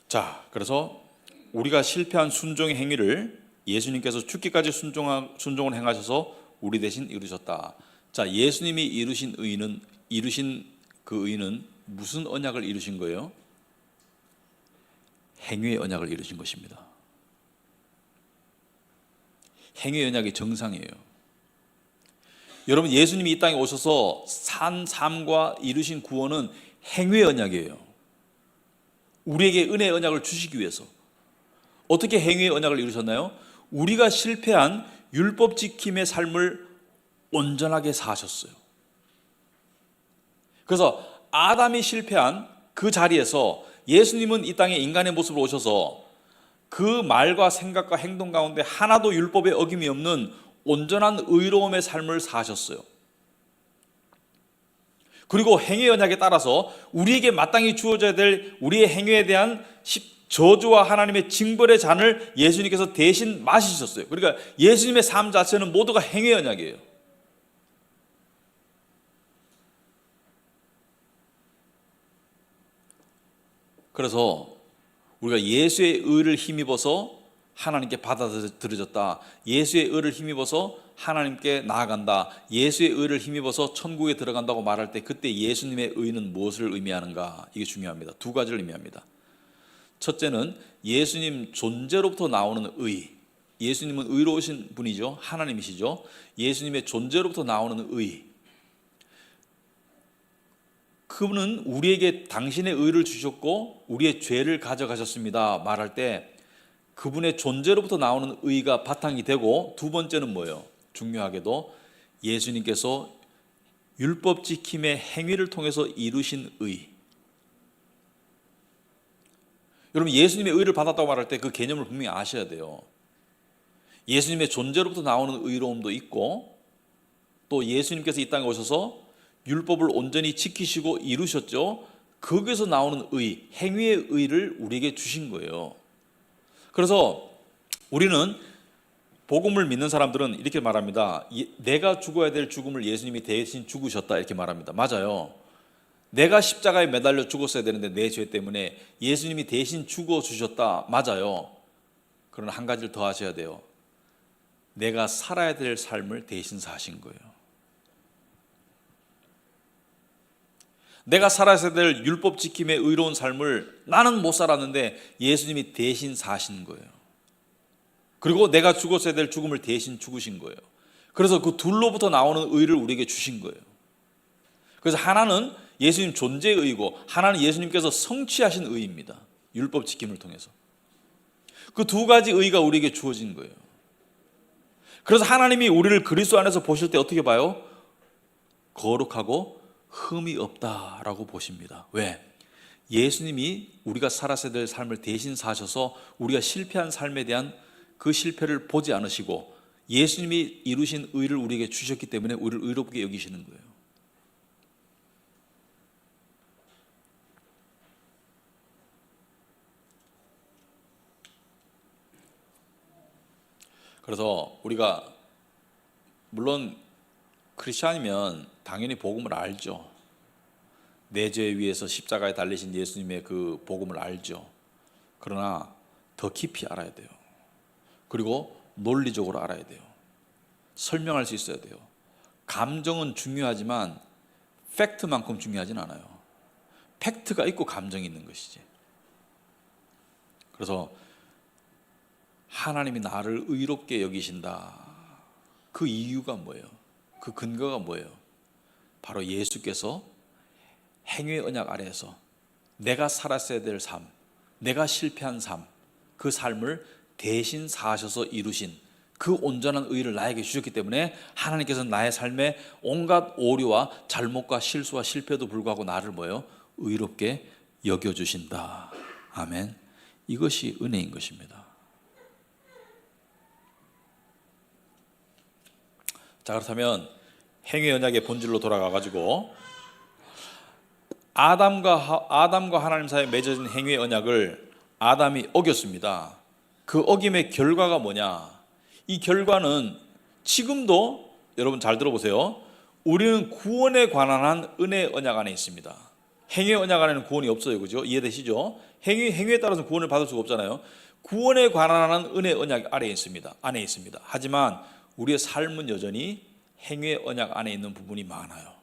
Speaker 1: 자, 그래서 우리가 실패한 순종의 행위를 예수님께서 죽기까지 순종을 행하셔서 우리 대신 이루셨다. 자, 예수님이 이루신 그 의는 무슨 언약을 이루신 거예요? 행위의 언약을 이루신 것입니다. 행위의 언약이 정상이에요. 여러분, 예수님이 이 땅에 오셔서 산 삶과 이루신 구원은 행위의 언약이에요. 우리에게 은혜의 언약을 주시기 위해서. 어떻게 행위의 언약을 이루셨나요? 우리가 실패한 율법 지킴의 삶을 온전하게 사셨어요. 그래서 아담이 실패한 그 자리에서 예수님은 이 땅에 인간의 모습으로 오셔서 그 말과 생각과 행동 가운데 하나도 율법에 어김이 없는 온전한 의로움의 삶을 사셨어요. 그리고 행위의 언약에 따라서 우리에게 마땅히 주어져야 될 우리의 행위에 대한 저주와 하나님의 징벌의 잔을 예수님께서 대신 마시셨어요. 그러니까 예수님의 삶 자체는 모두가 행위의 언약이에요. 그래서 우리가 예수의 의를 힘입어서 하나님께 받아들여졌다. 예수의 의를 힘입어서 하나님께 나아간다. 예수의 의를 힘입어서 천국에 들어간다고 말할 때 그때 예수님의 의는 무엇을 의미하는가? 이게 중요합니다. 두 가지를 의미합니다. 첫째는 예수님 존재로부터 나오는 의. 예수님은 의로우신 분이죠. 하나님이시죠. 예수님의 존재로부터 나오는 의. 그분은 우리에게 당신의 의를 주셨고 우리의 죄를 가져가셨습니다 말할 때 그분의 존재로부터 나오는 의가 바탕이 되고, 두 번째는 뭐예요? 중요하게도 예수님께서 율법 지킴의 행위를 통해서 이루신 의. 여러분, 예수님의 의를 받았다고 말할 때 그 개념을 분명히 아셔야 돼요. 예수님의 존재로부터 나오는 의로움도 있고, 또 예수님께서 이 땅에 오셔서 율법을 온전히 지키시고 이루셨죠. 거기서 나오는 의, 행위의 의를 우리에게 주신 거예요. 그래서 우리는 복음을 믿는 사람들은 이렇게 말합니다. 내가 죽어야 될 죽음을 예수님이 대신 죽으셨다 이렇게 말합니다. 맞아요. 내가 십자가에 매달려 죽었어야 되는데 내 죄 때문에 예수님이 대신 죽어주셨다. 맞아요. 그러나 한 가지를 더 하셔야 돼요. 내가 살아야 될 삶을 대신 사신 거예요. 내가 살아야 될 율법 지킴의 의로운 삶을 나는 못 살았는데 예수님이 대신 사신 거예요. 그리고 내가 죽었어야 될 죽음을 대신 죽으신 거예요. 그래서 그 둘로부터 나오는 의를 우리에게 주신 거예요. 그래서 하나는 예수님 존재의 의고 하나는 예수님께서 성취하신 의입니다. 율법 지킴을 통해서. 그 두 가지 의가 우리에게 주어진 거예요. 그래서 하나님이 우리를 그리스도 안에서 보실 때 어떻게 봐요? 거룩하고 흠이 없다라고 보십니다. 왜? 예수님이 우리가 살았어야 될 삶을 대신 사셔서 우리가 실패한 삶에 대한 그 실패를 보지 않으시고 예수님이 이루신 의를 우리에게 주셨기 때문에 우리를 의롭게 여기시는 거예요. 그래서 우리가 물론 크리스찬이면 당연히 복음을 알죠. 내 죄 위에서 십자가에 달리신 예수님의 그 복음을 알죠. 그러나 더 깊이 알아야 돼요. 그리고 논리적으로 알아야 돼요. 설명할 수 있어야 돼요. 감정은 중요하지만 팩트만큼 중요하진 않아요. 팩트가 있고 감정이 있는 것이지. 그래서 하나님이 나를 의롭게 여기신다. 그 이유가 뭐예요? 그 근거가 뭐예요? 바로 예수께서 행위의 언약 아래에서 내가 살았어야 될 삶, 내가 실패한 삶, 그 삶을 대신 사셔서 이루신 그 온전한 의를 나에게 주셨기 때문에 하나님께서는 나의 삶에 온갖 오류와 잘못과 실수와 실패도 불구하고 나를 뭐예요? 의롭게 여겨주신다. 아멘. 이것이 은혜인 것입니다. 자, 그렇다면 행위 언약의 본질로 돌아가가지고 아담과 하나님 사이에 맺어진 행위의 언약을 아담이 어겼습니다. 그 어김의 결과가 뭐냐? 이 결과는 지금도 여러분 잘 들어보세요. 우리는 구원에 관한 한 은혜의 언약 안에 있습니다. 행위의 언약 안에는 구원이 없어요. 그죠? 이해되시죠? 행위에 따라서 구원을 받을 수가 없잖아요. 구원에 관한 한 은혜의 언약 안에 있습니다. 하지만 우리의 삶은 여전히 행위의 언약 안에 있는 부분이 많아요.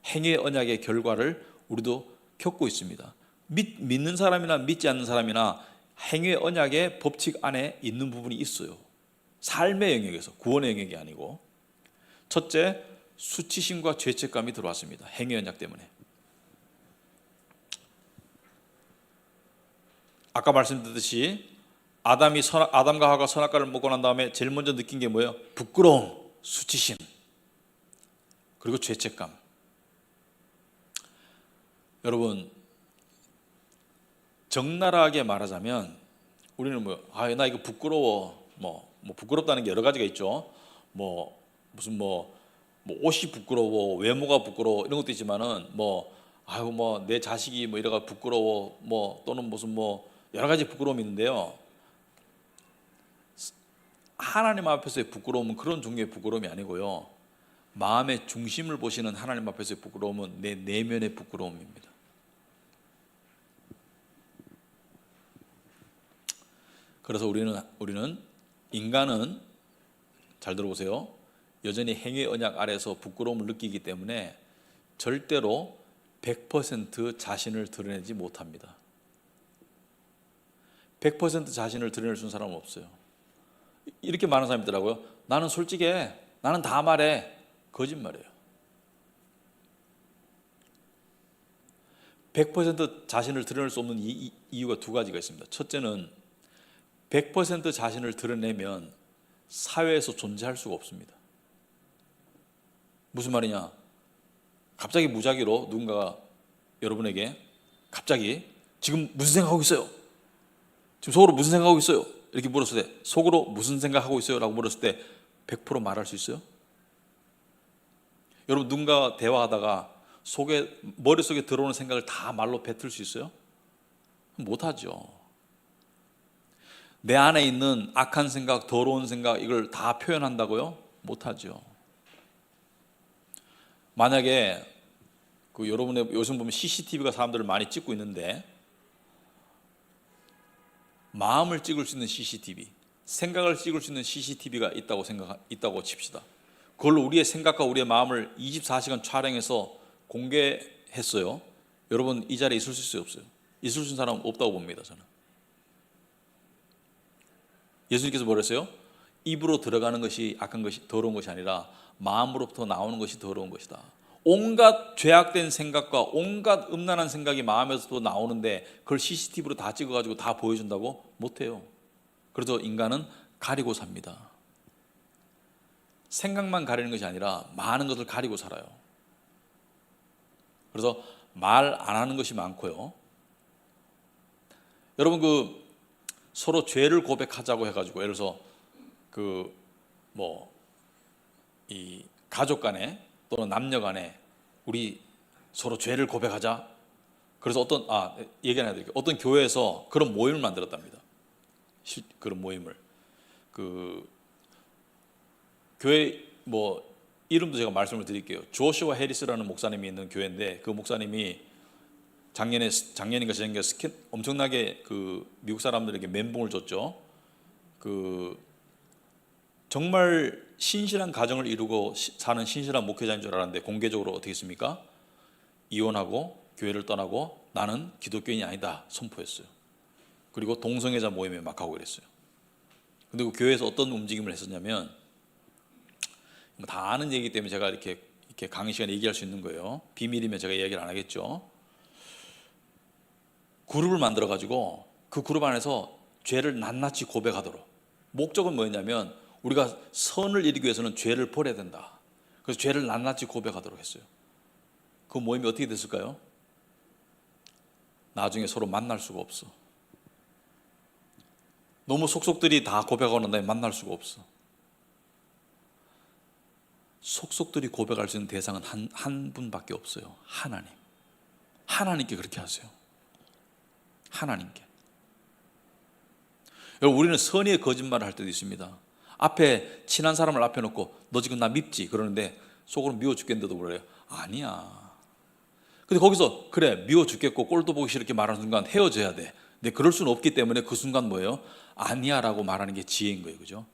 Speaker 1: 행위의 언약의 결과를 우리도 겪고 있습니다. 믿는 사람이나 믿지 않는 사람이나 행위의 언약의 법칙 안에 있는 부분이 있어요. 삶의 영역에서, 구원의 영역이 아니고. 첫째, 수치심과 죄책감이 들어왔습니다. 행위의 언약 때문에. 아까 말씀드렸듯이 아담과 하와가 선악과를 먹고 난 다음에 제일 먼저 느낀 게 뭐예요? 부끄러움, 수치심, 그리고 죄책감. 여러분, 적나라하게 말하자면 우리는 나 이거 부끄러워. 부끄럽다는 게 여러 가지가 있죠. 무슨 옷이 부끄러워, 외모가 부끄러워 이런 것도 있지만은 내 자식이 이래가 부끄러워, 또는 무슨 여러 가지 부끄러움이 있는데요. 하나님 앞에서의 부끄러움은 그런 종류의 부끄러움이 아니고요. 마음의 중심을 보시는 하나님 앞에서의 부끄러움은 내 내면의 부끄러움입니다. 그래서 우리는 인간은 잘 들어보세요. 여전히 행위의 언약 아래서 부끄러움을 느끼기 때문에 절대로 100% 자신을 드러내지 못합니다. 100% 자신을 드러낼 수 있는 사람은 없어요. 이렇게 많은 사람이 있더라고요. 나는 솔직해. 나는 다 말해. 거짓말이에요. 100% 자신을 드러낼 수 없는 이유가 두 가지가 있습니다. 첫째는 100% 자신을 드러내면 사회에서 존재할 수가 없습니다. 무슨 말이냐? 갑자기 무작위로 누군가가 여러분에게 갑자기 지금 무슨 생각하고 있어요? 지금 속으로 무슨 생각하고 있어요? 이렇게 물었을 때 속으로 무슨 생각하고 있어요? 라고 물었을 때 100% 말할 수 있어요? 여러분 누군가 대화하다가 머릿속에 들어오는 생각을 다 말로 뱉을 수 있어요? 못하죠. 내 안에 있는 악한 생각, 더러운 생각 이걸 다 표현한다고요? 못하죠. 만약에 여러분의 요즘 보면 CCTV가 사람들을 많이 찍고 있는데 마음을 찍을 수 있는 CCTV, 생각을 찍을 수 있는 CCTV가 있다고 칩시다. 그걸로 우리의 생각과 우리의 마음을 24시간 촬영해서 공개했어요. 여러분 이 자리에 있을 수 있어요, 없어요? 있을 수 있는 사람은 없다고 봅니다. 저는. 예수님께서 뭐랬어요? 입으로 들어가는 것이 악한 것이 더러운 것이 아니라 마음으로부터 나오는 것이 더러운 것이다. 온갖 죄악된 생각과 온갖 음란한 생각이 마음에서도 나오는데 그걸 CCTV로 다 찍어가지고 다 보여준다고? 못해요. 그래서 인간은 가리고 삽니다. 생각만 가리는 것이 아니라 많은 것을 가리고 살아요. 그래서 말 안 하는 것이 많고요. 여러분 서로 죄를 고백하자고 해가지고 예를 들어서 이 가족 간에 또는 남녀 간에 우리 서로 죄를 고백하자. 그래서 얘기 하나 드릴게요. 어떤 교회에서 그런 모임을 만들었답니다. 그런 모임을 교회 이름도 제가 말씀을 드릴게요. 조슈아 해리스라는 목사님이 있는 교회인데 그 목사님이 작년인가 재작년에 엄청나게 미국 사람들에게 멘붕을 줬죠. 정말 신실한 가정을 이루고 사는 신실한 목회자인 줄 알았는데 공개적으로 어떻게 했습니까? 이혼하고 교회를 떠나고 나는 기독교인이 아니다 선포했어요. 그리고 동성애자 모임에 막 가고 그랬어요. 근데 그 교회에서 어떤 움직임을 했었냐면 다 아는 얘기이기 때문에 제가 이렇게 강의 시간에 얘기할 수 있는 거예요. 비밀이면 제가 얘기를 안 하겠죠. 그룹을 만들어 가지고 그 그룹 안에서 죄를 낱낱이 고백하도록. 목적은 뭐였냐면 우리가 선을 이루기 위해서는 죄를 버려야 된다. 그래서 죄를 낱낱이 고백하도록 했어요. 그 모임이 어떻게 됐을까요? 나중에 서로 만날 수가 없어. 너무 속속들이 다 고백하고 난 다음에 만날 수가 없어. 속속들이 고백할 수 있는 대상은 한 분밖에 없어요. 하나님께 그렇게 하세요. 하나님께. 여러분 우리는 선의의 거짓말을 할 때도 있습니다. 앞에 친한 사람을 앞에 놓고 너 지금 나 밉지? 그러는데 속으로 미워 죽겠는데도 그래요. 아니야. 근데 거기서 그래 미워 죽겠고 꼴도 보기 싫게 말하는 순간 헤어져야 돼. 근데 그럴 수는 없기 때문에 그 순간 뭐예요? 아니야 라고 말하는 게 지혜인 거예요. 그죠?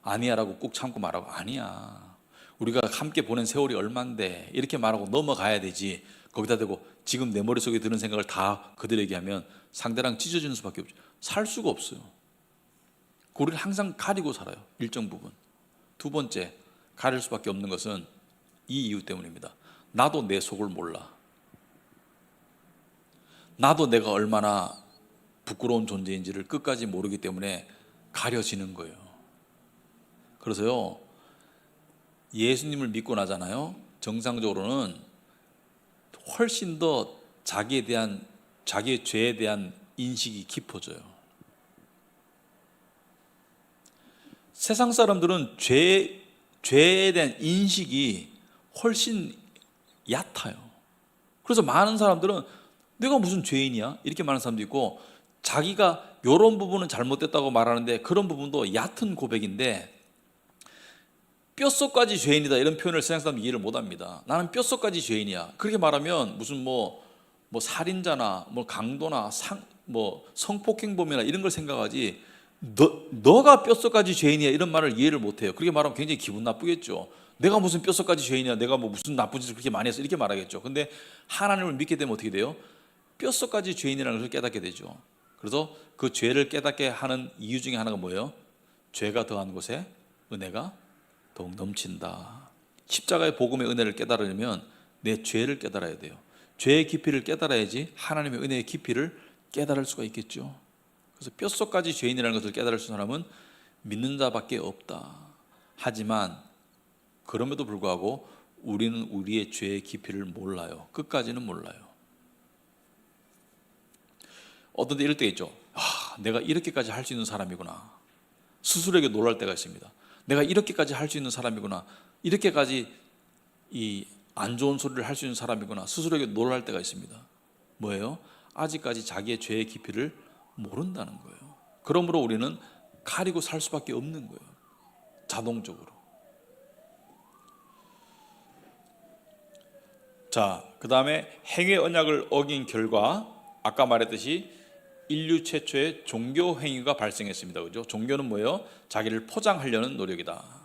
Speaker 1: 아니야 라고 꾹 참고 말하고 아니야. 우리가 함께 보낸 세월이 얼만데 이렇게 말하고 넘어가야 되지. 거기다 대고 지금 내 머릿속에 드는 생각을 다 그들에게 하면 상대랑 찢어지는 수밖에 없죠. 살 수가 없어요. 우리는 항상 가리고 살아요. 일정 부분. 두 번째, 가릴 수밖에 없는 것은 이 이유 때문입니다. 나도 내 속을 몰라. 나도 내가 얼마나 부끄러운 존재인지를 끝까지 모르기 때문에 가려지는 거예요. 그래서요, 예수님을 믿고 나잖아요. 정상적으로는 훨씬 더 자기의 죄에 대한 인식이 깊어져요. 세상 사람들은 죄에 대한 인식이 훨씬 얕아요. 그래서 많은 사람들은 내가 무슨 죄인이야? 이렇게 말하는 사람도 있고 자기가 이런 부분은 잘못됐다고 말하는데 그런 부분도 얕은 고백인데 뼛속까지 죄인이다 이런 표현을 세상 사람은 이해를 못합니다. 나는 뼛속까지 죄인이야. 그렇게 말하면 무슨 살인자나 강도나 성폭행범이나 이런 걸 생각하지 너가 뼛속까지 죄인이야 이런 말을 이해를 못해요. 그렇게 말하면 굉장히 기분 나쁘겠죠. 내가 무슨 뼛속까지 죄인이야, 내가 뭐 무슨 나쁜 짓을 그렇게 많이 해서 이렇게 말하겠죠. 근데 하나님을 믿게 되면 어떻게 돼요? 뼛속까지 죄인이라는 것을 깨닫게 되죠. 그래서 그 죄를 깨닫게 하는 이유 중에 하나가 뭐예요? 죄가 더한 곳에 은혜가 더욱 넘친다. 십자가의 복음의 은혜를 깨달으려면 내 죄를 깨달아야 돼요. 죄의 깊이를 깨달아야지 하나님의 은혜의 깊이를 깨달을 수가 있겠죠. 그래서 뼛속까지 죄인이라는 것을 깨달을 수 있는 사람은 믿는 자밖에 없다. 하지만 그럼에도 불구하고 우리는 우리의 죄의 깊이를 몰라요. 끝까지는 몰라요. 어떤 데 이럴 때 있죠. 내가 이렇게까지 할 수 있는 사람이구나. 스스로에게 놀랄 때가 있습니다. 내가 이렇게까지 할 수 있는 사람이구나. 이렇게까지 이 안 좋은 소리를 할 수 있는 사람이구나. 스스로에게 놀랄 때가 있습니다. 뭐예요? 아직까지 자기의 죄의 깊이를 모른다는 거예요. 그러므로 우리는 가리고 살 수밖에 없는 거예요. 자동적으로. 자, 그 다음에 행위 언약을 어긴 결과 아까 말했듯이 인류 최초의 종교 행위가 발생했습니다. 그죠? 종교는 뭐예요? 자기를 포장하려는 노력이다.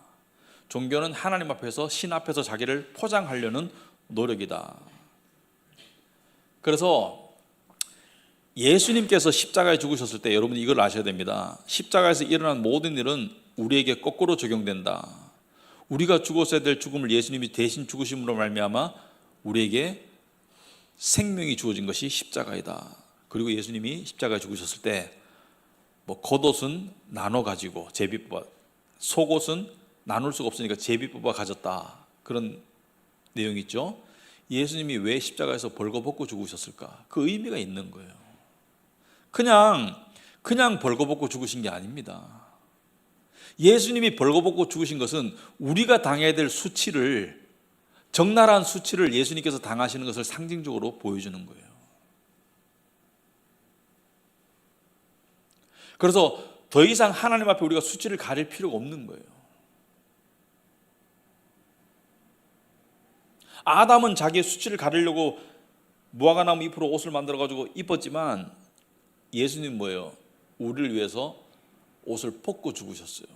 Speaker 1: 종교는 하나님 앞에서, 신 앞에서 자기를 포장하려는 노력이다. 그래서 예수님께서 십자가에 죽으셨을 때 여러분이 이걸 아셔야 됩니다. 십자가에서 일어난 모든 일은 우리에게 거꾸로 적용된다. 우리가 죽었어야 될 죽음을 예수님이 대신 죽으심으로 말미암아 우리에게 생명이 주어진 것이 십자가이다. 그리고 예수님이 십자가에 죽으셨을 때 뭐 겉옷은 나눠 가지고 제비 뽑아, 속옷은 나눌 수가 없으니까 제비 뽑아 가졌다. 그런 내용이 있죠. 예수님이 왜 십자가에서 벌거벗고 죽으셨을까? 그 의미가 있는 거예요. 그냥 벌거벗고 죽으신 게 아닙니다. 예수님이 벌거벗고 죽으신 것은 우리가 당해야 될 수치를, 적나라한 수치를 예수님께서 당하시는 것을 상징적으로 보여주는 거예요. 그래서 더 이상 하나님 앞에 우리가 수치를 가릴 필요가 없는 거예요. 아담은 자기의 수치를 가리려고 무화과나무 잎으로 옷을 만들어가지고 입었지만 예수님 뭐예요? 우리를 위해서 옷을 벗고 죽으셨어요.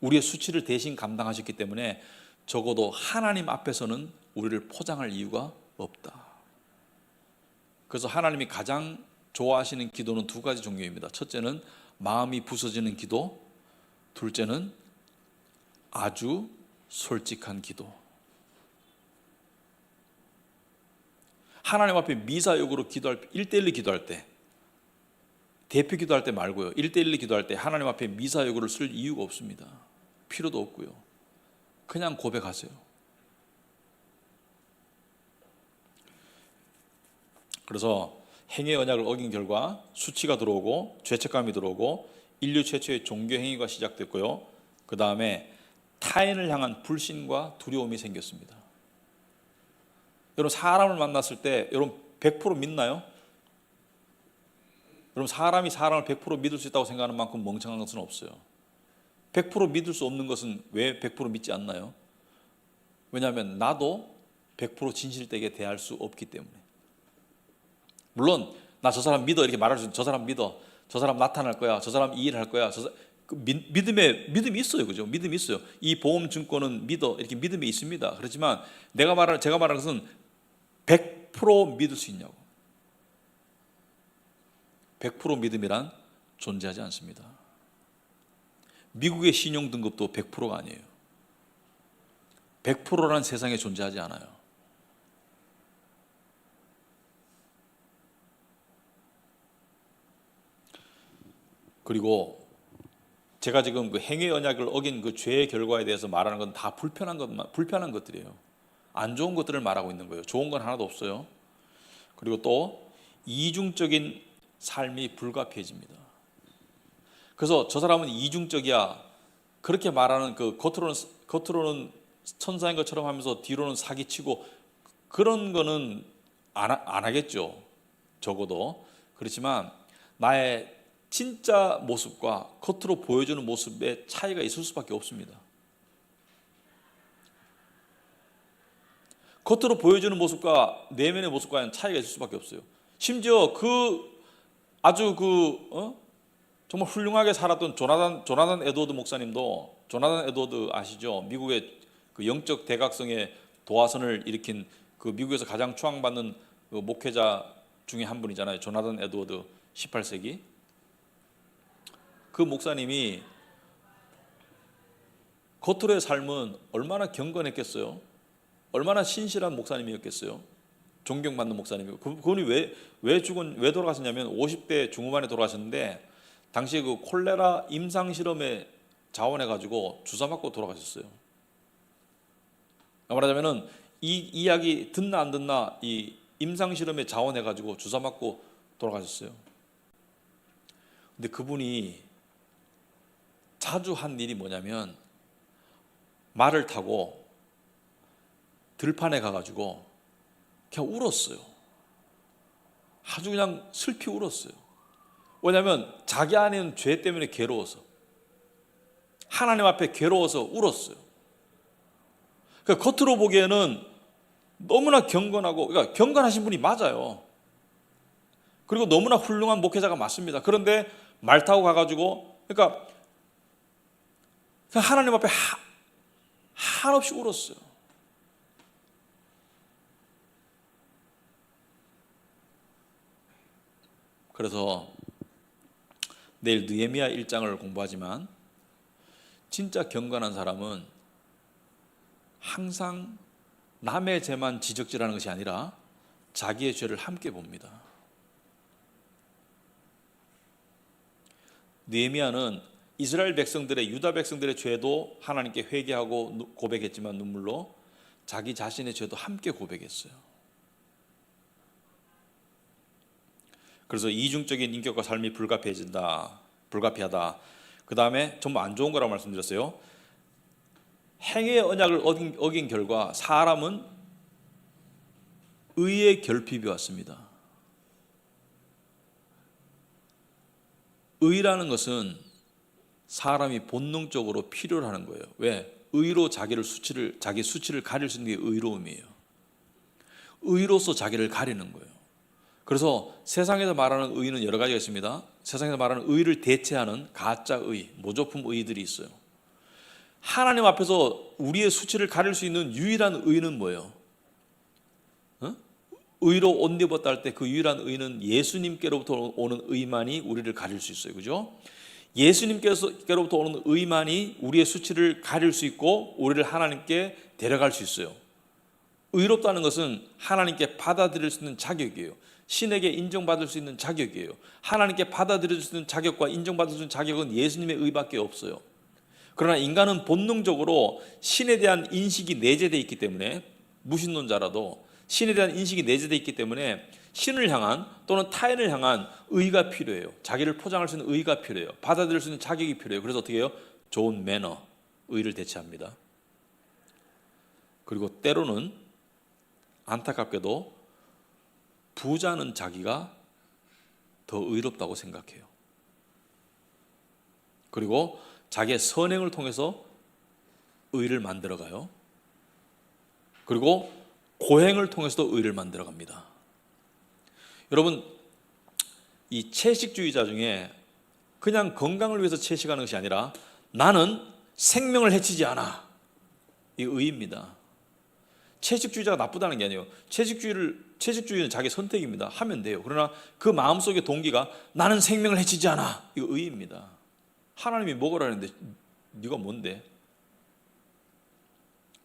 Speaker 1: 우리의 수치를 대신 감당하셨기 때문에 적어도 하나님 앞에서는 우리를 포장할 이유가 없다. 그래서 하나님이 가장 좋아하시는 기도는 두 가지 종류입니다. 첫째는 마음이 부서지는 기도, 둘째는 아주 솔직한 기도. 하나님 앞에 미사역으로 기도할 때, 1대1로 기도할 때, 대표 기도할 때 말고요. 1대1로 기도할 때 하나님 앞에 미사역으로 쓸 이유가 없습니다. 필요도 없고요. 그냥 고백하세요. 그래서 행위의 언약을 어긴 결과 수치가 들어오고 죄책감이 들어오고 인류 최초의 종교 행위가 시작됐고요. 그 다음에 타인을 향한 불신과 두려움이 생겼습니다. 여러분 사람을 만났을 때 여러분 100% 믿나요? 여러분 사람이 사람을 100% 믿을 수 있다고 생각하는 만큼 멍청한 것은 없어요. 100% 믿을 수 없는 것은 왜 100% 믿지 않나요? 왜냐하면 나도 100% 진실되게 대할 수 없기 때문에. 물론 나 저 사람 믿어 이렇게 말할 수 있는, 저 사람 믿어, 저 사람 나타날 거야, 저 사람 이 일을 할 거야, 믿음이 있어요. 그죠? 믿음이 있어요. 이 보험증권은 믿어 이렇게 믿음이 있습니다. 그렇지만 제가 말하는 것은 100% 믿을 수 있냐고. 100% 믿음이란 존재하지 않습니다. 미국의 신용등급도 100%가 아니에요. 100%라는 세상에 존재하지 않아요. 그리고 제가 지금 그 행위 언약을 어긴 그 죄의 결과에 대해서 말하는 건 다 불편한 것들이에요. 안 좋은 것들을 말하고 있는 거예요. 좋은 건 하나도 없어요. 그리고 또 이중적인 삶이 불가피해집니다. 그래서 저 사람은 이중적이야. 그렇게 말하는 그 겉으로는 천사인 것처럼 하면서 뒤로는 사기치고 그런 거는 안 하겠죠. 적어도. 그렇지만 나의 진짜 모습과 겉으로 보여주는 모습의 차이가 있을 수밖에 없습니다. 겉으로 보여주는 모습과 내면의 모습과는 차이가 있을 수밖에 없어요. 심지어 아주 정말 훌륭하게 살았던 조나단 에드워드 목사님도, 조나단 에드워드 아시죠? 미국의 그 영적 대각성의 도화선을 일으킨 그 미국에서 가장 추앙받는 그 목회자 중에 한 분이잖아요. 조나단 에드워드, 18세기. 그 목사님이 겉으로의 삶은 얼마나 경건했겠어요? 얼마나 신실한 목사님이었겠어요? 존경받는 목사님이고, 그분이 왜 돌아가셨냐면 50대 중후반에 돌아가셨는데, 당시에 그 콜레라 임상 실험에 자원해가지고 주사 맞고 돌아가셨어요. 말하자면은 이 이야기 듣나 안 듣나 이 임상 실험에 자원해가지고 주사 맞고 돌아가셨어요. 근데 그분이 자주 한 일이 뭐냐면 말을 타고 들판에 가가지고 그냥 울었어요. 아주 그냥 슬피 울었어요. 왜냐하면 자기 안에 있는 죄 때문에 괴로워서, 하나님 앞에 괴로워서 울었어요. 그러니까 겉으로 보기에는 너무나 경건하고, 그러니까 경건하신 분이 맞아요. 그리고 너무나 훌륭한 목회자가 맞습니다. 그런데 말 타고 가가지고, 그러니까 하나님 앞에 한없이 울었어요. 그래서 내일 느헤미야 1장을 공부하지만, 진짜 경건한 사람은 항상 남의 죄만 지적질하는 것이 아니라 자기의 죄를 함께 봅니다. 느헤미야는 이스라엘 백성들의, 유다 백성들의 죄도 하나님께 회개하고 고백했지만 눈물로 자기 자신의 죄도 함께 고백했어요. 그래서 이중적인 인격과 삶이 불가피하다. 그 다음에 정말 안 좋은 거라고 말씀드렸어요. 행위의 언약을 어긴 결과 사람은 의의 결핍이 왔습니다. 의라는 것은 사람이 본능적으로 필요로 하는 거예요. 왜? 의로 자기 수치를 가릴 수 있는 게 의로움이에요. 의로서 자기를 가리는 거예요. 그래서 세상에서 말하는 의는 여러 가지가 있습니다. 세상에서 말하는 의를 대체하는 가짜 의, 모조품 의들이 있어요. 하나님 앞에서 우리의 수치를 가릴 수 있는 유일한 의는 뭐예요? 의로 옷 입었다 할 때 그 유일한 의는 예수님께로부터 오는 의만이 우리를 가릴 수 있어요. 그죠? 예수님께로부터 오는 의만이 우리의 수치를 가릴 수 있고 우리를 하나님께 데려갈 수 있어요. 의롭다는 것은 하나님께 받아들일 수 있는 자격이에요. 신에게 인정받을 수 있는 자격이에요. 하나님께 받아들일 수 있는 자격과 인정받을 수 있는 자격은 예수님의 의밖에 없어요. 그러나 인간은 본능적으로 신에 대한 인식이 내재되어 있기 때문에, 무신론자라도 신에 대한 인식이 내재되어 있기 때문에 신을 향한 또는 타인을 향한 의가 필요해요. 자기를 포장할 수 있는 의가 필요해요. 받아들일 수 있는 자격이 필요해요. 그래서 어떻게 해요? 좋은 매너, 의를 대체합니다. 그리고 때로는 안타깝게도 부자는 자기가 더 의롭다고 생각해요. 그리고 자기의 선행을 통해서 의를 만들어가요. 그리고 고행을 통해서도 의를 만들어갑니다. 여러분, 이 채식주의자 중에 그냥 건강을 위해서 채식하는 것이 아니라 나는 생명을 해치지 않아, 이 의입니다. 채식주의자가 나쁘다는 게 아니에요. 채식주의는 자기 선택입니다. 하면 돼요. 그러나 그 마음속의 동기가 나는 생명을 해치지 않아, 이거 의입니다. 하나님이 먹으라는데 네가 뭔데?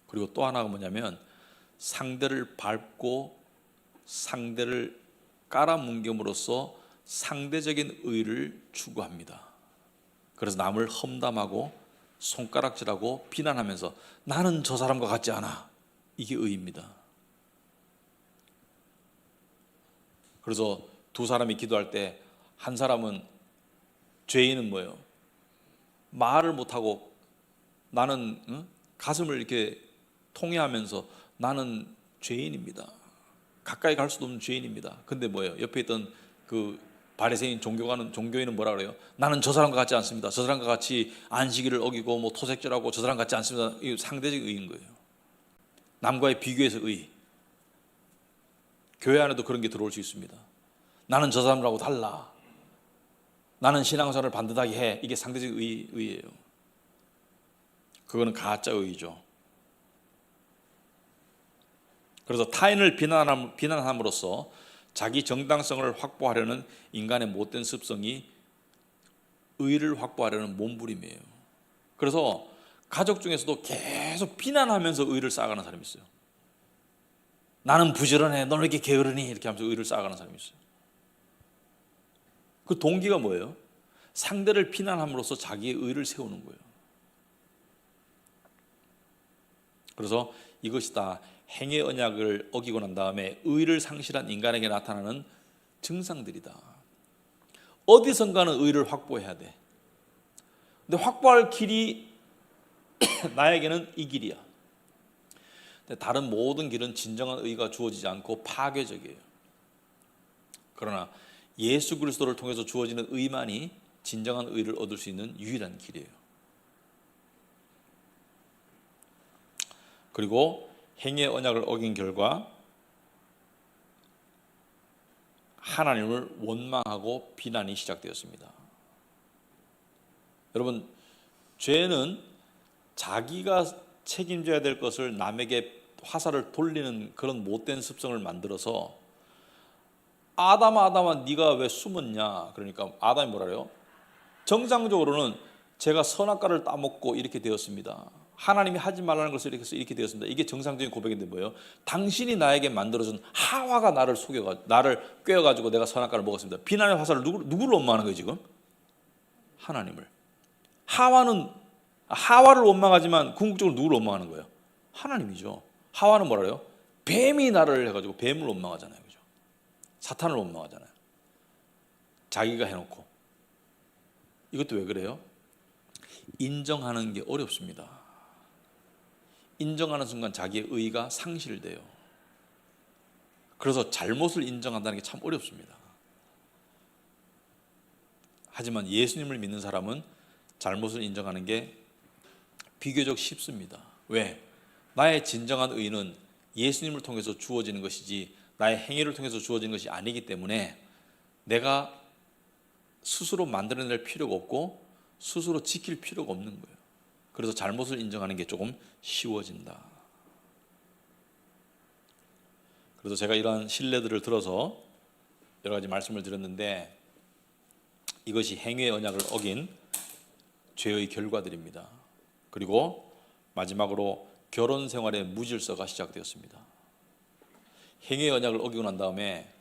Speaker 1: 그리고 또 하나가 뭐냐면 상대를 밟고 상대를 깔아뭉김으로써 상대적인 의를 추구합니다. 그래서 남을 험담하고 손가락질하고 비난하면서 나는 저 사람과 같지 않아, 이게 의입니다. 그래서 두 사람이 기도할 때 한 사람은, 죄인은 뭐예요? 말을 못하고 나는 가슴을 이렇게 통해하면서 나는 죄인입니다. 가까이 갈 수도 없는 죄인입니다. 근데 뭐예요? 옆에 있던 그 바리새인 종교인은 뭐라 그래요? 나는 저 사람과 같지 않습니다. 저 사람과 같이 안식일을 어기고 뭐 토색질하고 저 사람 같지 않습니다. 이 상대적 의인 거예요. 남과의 비교해서 의. 교회 안에도 그런 게 들어올 수 있습니다. 나는 저 사람하고 달라. 나는 신앙생활을 반듯하게 해. 이게 상대적 의예요. 그거는 가짜 의죠. 그래서 타인을 비난함으로써 자기 정당성을 확보하려는 인간의 못된 습성이 의를 확보하려는 몸부림이에요. 그래서 가족 중에서도 계속 비난하면서 의를 쌓아가는 사람이 있어요. 나는 부지런해, 너는 왜 이렇게 게으르니? 이렇게 하면서 의를 쌓아가는 사람이 있어요. 그 동기가 뭐예요? 상대를 비난함으로써 자기의 의를 세우는 거예요. 그래서 이것이 다 행의 언약을 어기고 난 다음에 의를 상실한 인간에게 나타나는 증상들이다. 어디선가는 의를 확보해야 돼. 근데 확보할 길이 나에게는 이 길이야. 근데 다른 모든 길은 진정한 의가 주어지지 않고 파괴적이에요. 그러나 예수 그리스도를 통해서 주어지는 의만이 진정한 의를 얻을 수 있는 유일한 길이에요. 그리고 행의 언약을 어긴 결과 하나님을 원망하고 비난이 시작되었습니다. 여러분, 죄는 자기가 책임져야 될 것을 남에게 화살을 돌리는 그런 못된 습성을 만들어서 아담아 네가 왜 숨었냐? 그러니까 아담이 뭐라 그래요? 정상적으로는 제가 선악과를 따먹고 이렇게 되었습니다. 하나님이 하지 말라는 것을 이렇게 되었습니다. 이게 정상적인 고백인데 뭐예요? 당신이 나에게 만들어준 하와가 나를 꿰어가지고 내가 선악과를 먹었습니다. 비난의 화살을 누구를 원망하는 거예요 지금? 하나님을. 하와를 원망하지만 궁극적으로 누구를 원망하는 거예요? 하나님이죠. 하와는 뭐라 그래요? 뱀이 나를 해가지고 뱀을 원망하잖아요. 그죠? 사탄을 원망하잖아요. 자기가 해놓고. 이것도 왜 그래요? 인정하는 게 어렵습니다. 인정하는 순간 자기의 의가 상실돼요. 그래서 잘못을 인정한다는 게 참 어렵습니다. 하지만 예수님을 믿는 사람은 잘못을 인정하는 게 비교적 쉽습니다. 왜? 나의 진정한 의는 예수님을 통해서 주어지는 것이지 나의 행위를 통해서 주어지는 것이 아니기 때문에 내가 스스로 만들어낼 필요가 없고 스스로 지킬 필요가 없는 거예요. 그래서 잘못을 인정하는 게 조금 쉬워진다. 그래서 제가 이러한 신뢰들을 들어서 여러 가지 말씀을 드렸는데 이것이 행위의 언약을 어긴 죄의 결과들입니다. 그리고 마지막으로 결혼 생활의 무질서가 시작되었습니다. 행위의 언약을 어기고 난 다음에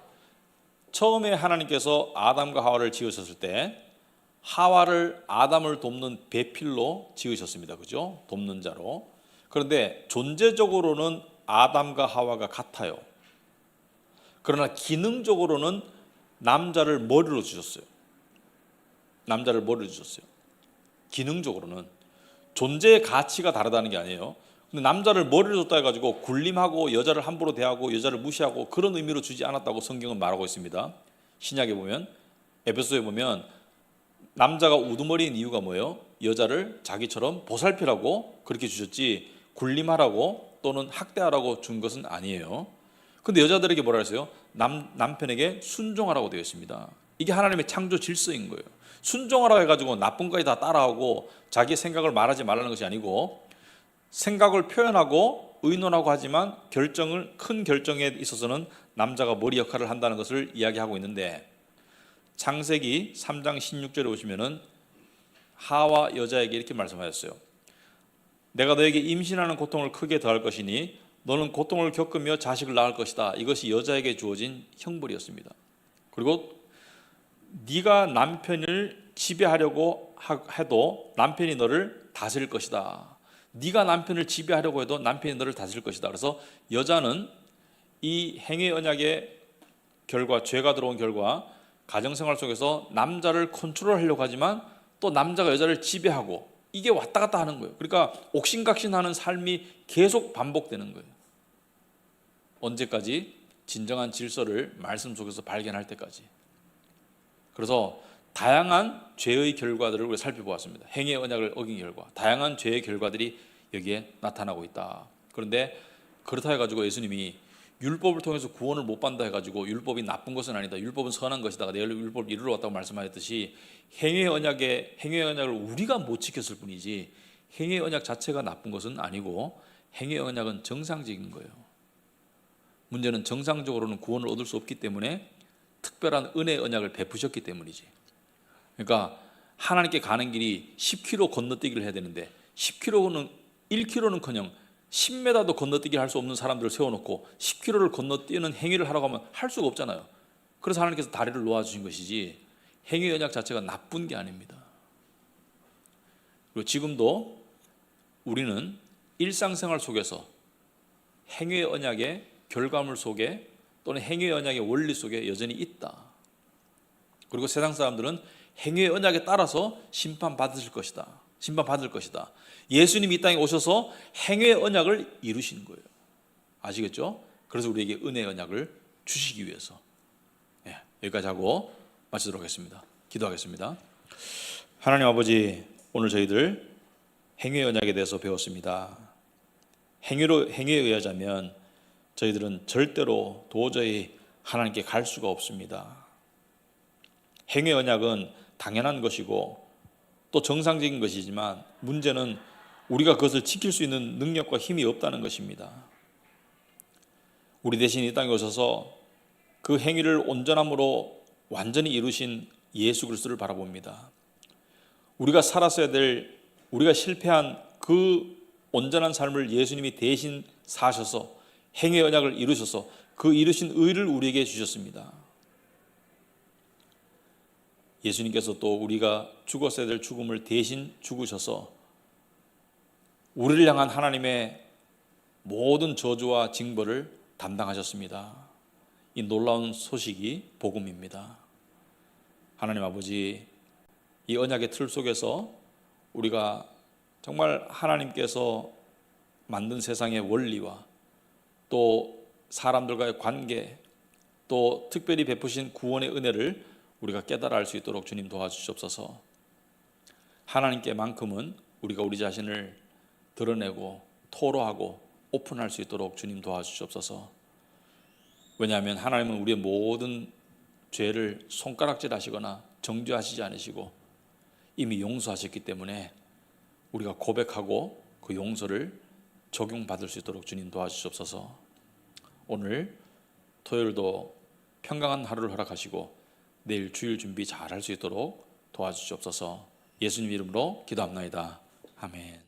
Speaker 1: 처음에 하나님께서 아담과 하와를 지으셨을 때 하와를 아담을 돕는 배필로 지으셨습니다. 그죠? 돕는 자로. 그런데 존재적으로는 아담과 하와가 같아요. 그러나 기능적으로는 남자를 머리로 주셨어요. 남자를 머리로 주셨어요. 기능적으로는 존재의 가치가 다르다는 게 아니에요. 근데 남자를 머리로 줬다 해가지고 굴림하고 여자를 함부로 대하고 여자를 무시하고 그런 의미로 주지 않았다고 성경은 말하고 있습니다. 신약에 보면 에베소에 보면 남자가 우두머리인 이유가 뭐예요? 여자를 자기처럼 보살피라고 그렇게 주셨지 굴림하라고 또는 학대하라고 준 것은 아니에요. 근데 여자들에게 뭐라 했어요? 남편에게 순종하라고 되어 있습니다. 이게 하나님의 창조 질서인 거예요. 순종하라고 해가지고 나쁜 거에 다 따라하고 자기 생각을 말하지 말라는 것이 아니고 생각을 표현하고 의논하고 하지만 큰 결정에 있어서는 남자가 머리 역할을 한다는 것을 이야기하고 있는데 창세기 3장 16절에 보시면은 하와 여자에게 이렇게 말씀하셨어요. 내가 너에게 임신하는 고통을 크게 더할 것이니 너는 고통을 겪으며 자식을 낳을 것이다. 이것이 여자에게 주어진 형벌이었습니다. 그리고 네가 남편을 지배하려고 해도 남편이 너를 다스릴 것이다. 네가 남편을 지배하려고 해도 남편이 너를 다스릴 것이다. 그래서 여자는 이 행위 언약의 결과, 죄가 들어온 결과 가정생활 속에서 남자를 컨트롤하려고 하지만 또 남자가 여자를 지배하고 이게 왔다 갔다 하는 거예요. 그러니까 옥신각신하는 삶이 계속 반복되는 거예요. 언제까지? 진정한 질서를 말씀 속에서 발견할 때까지. 그래서 다양한 죄의 결과들을 우리가 살펴보았습니다. 행위의 언약을 어긴 결과, 다양한 죄의 결과들이 여기에 나타나고 있다. 그런데 그렇다 해가지고 예수님이 율법을 통해서 구원을 못 받는다 해가지고 율법이 나쁜 것은 아니다, 율법은 선한 것이다, 내 율법을 이루러 왔다고 말씀하셨듯이 행위의 언약을 우리가 못 지켰을 뿐이지 행위의 언약 자체가 나쁜 것은 아니고 행위의 언약은 정상적인 거예요. 문제는 정상적으로는 구원을 얻을 수 없기 때문에 특별한 은혜의 언약을 베푸셨기 때문이지. 그러니까 하나님께 가는 길이 10km 건너뛰기를 해야 되는데 10km는 1km는커녕 10m도 건너뛰기를 할 수 없는 사람들을 세워놓고 10km를 건너뛰는 행위를 하라고 하면 할 수가 없잖아요. 그래서 하나님께서 다리를 놓아주신 것이지 행위 언약 자체가 나쁜 게 아닙니다. 그리고 지금도 우리는 일상생활 속에서 행위의 언약의 결과물 속에 또는 행위의 언약의 원리 속에 여전히 있다. 그리고 세상 사람들은 행위의 언약에 따라서 심판받을 것이다. 예수님이 이 땅에 오셔서 행위의 언약을 이루시는 거예요. 아시겠죠? 그래서 우리에게 은혜의 언약을 주시기 위해서. 여기까지 하고 마치도록 하겠습니다. 기도하겠습니다. 하나님 아버지, 오늘 저희들 행위의 언약에 대해서 배웠습니다. 행위에 의하자면 저희들은 절대로 도저히 하나님께 갈 수가 없습니다. 행위의 언약은 당연한 것이고 또 정상적인 것이지만 문제는 우리가 그것을 지킬 수 있는 능력과 힘이 없다는 것입니다. 우리 대신 이 땅에 오셔서 그 행위를 온전함으로 완전히 이루신 예수 그리스도를 바라봅니다. 우리가 살았어야 될, 우리가 실패한 그 온전한 삶을 예수님이 대신 사셔서 행위의 언약을 이루셔서 그 이루신 의를 우리에게 주셨습니다. 예수님께서 또 우리가 죽었어야 될 죽음을 대신 죽으셔서 우리를 향한 하나님의 모든 저주와 징벌을 담당하셨습니다. 이 놀라운 소식이 복음입니다. 하나님 아버지, 이 언약의 틀 속에서 우리가 정말 하나님께서 만든 세상의 원리와 또 사람들과의 관계, 또 특별히 베푸신 구원의 은혜를 우리가 깨달아 알 수 있도록 주님 도와주시옵소서. 하나님께만큼은 우리가 우리 자신을 드러내고 토로하고 오픈할 수 있도록 주님 도와주시옵소서. 왜냐하면 하나님은 우리의 모든 죄를 손가락질 하시거나 정죄하시지 않으시고 이미 용서하셨기 때문에 우리가 고백하고 그 용서를 적용받을 수 있도록 주님 도와주시옵소서. 오늘 토요일도 평강한 하루를 허락하시고 내일 주일 준비 잘 할 수 있도록 도와주시옵소서. 예수님 이름으로 기도합나이다. 아멘.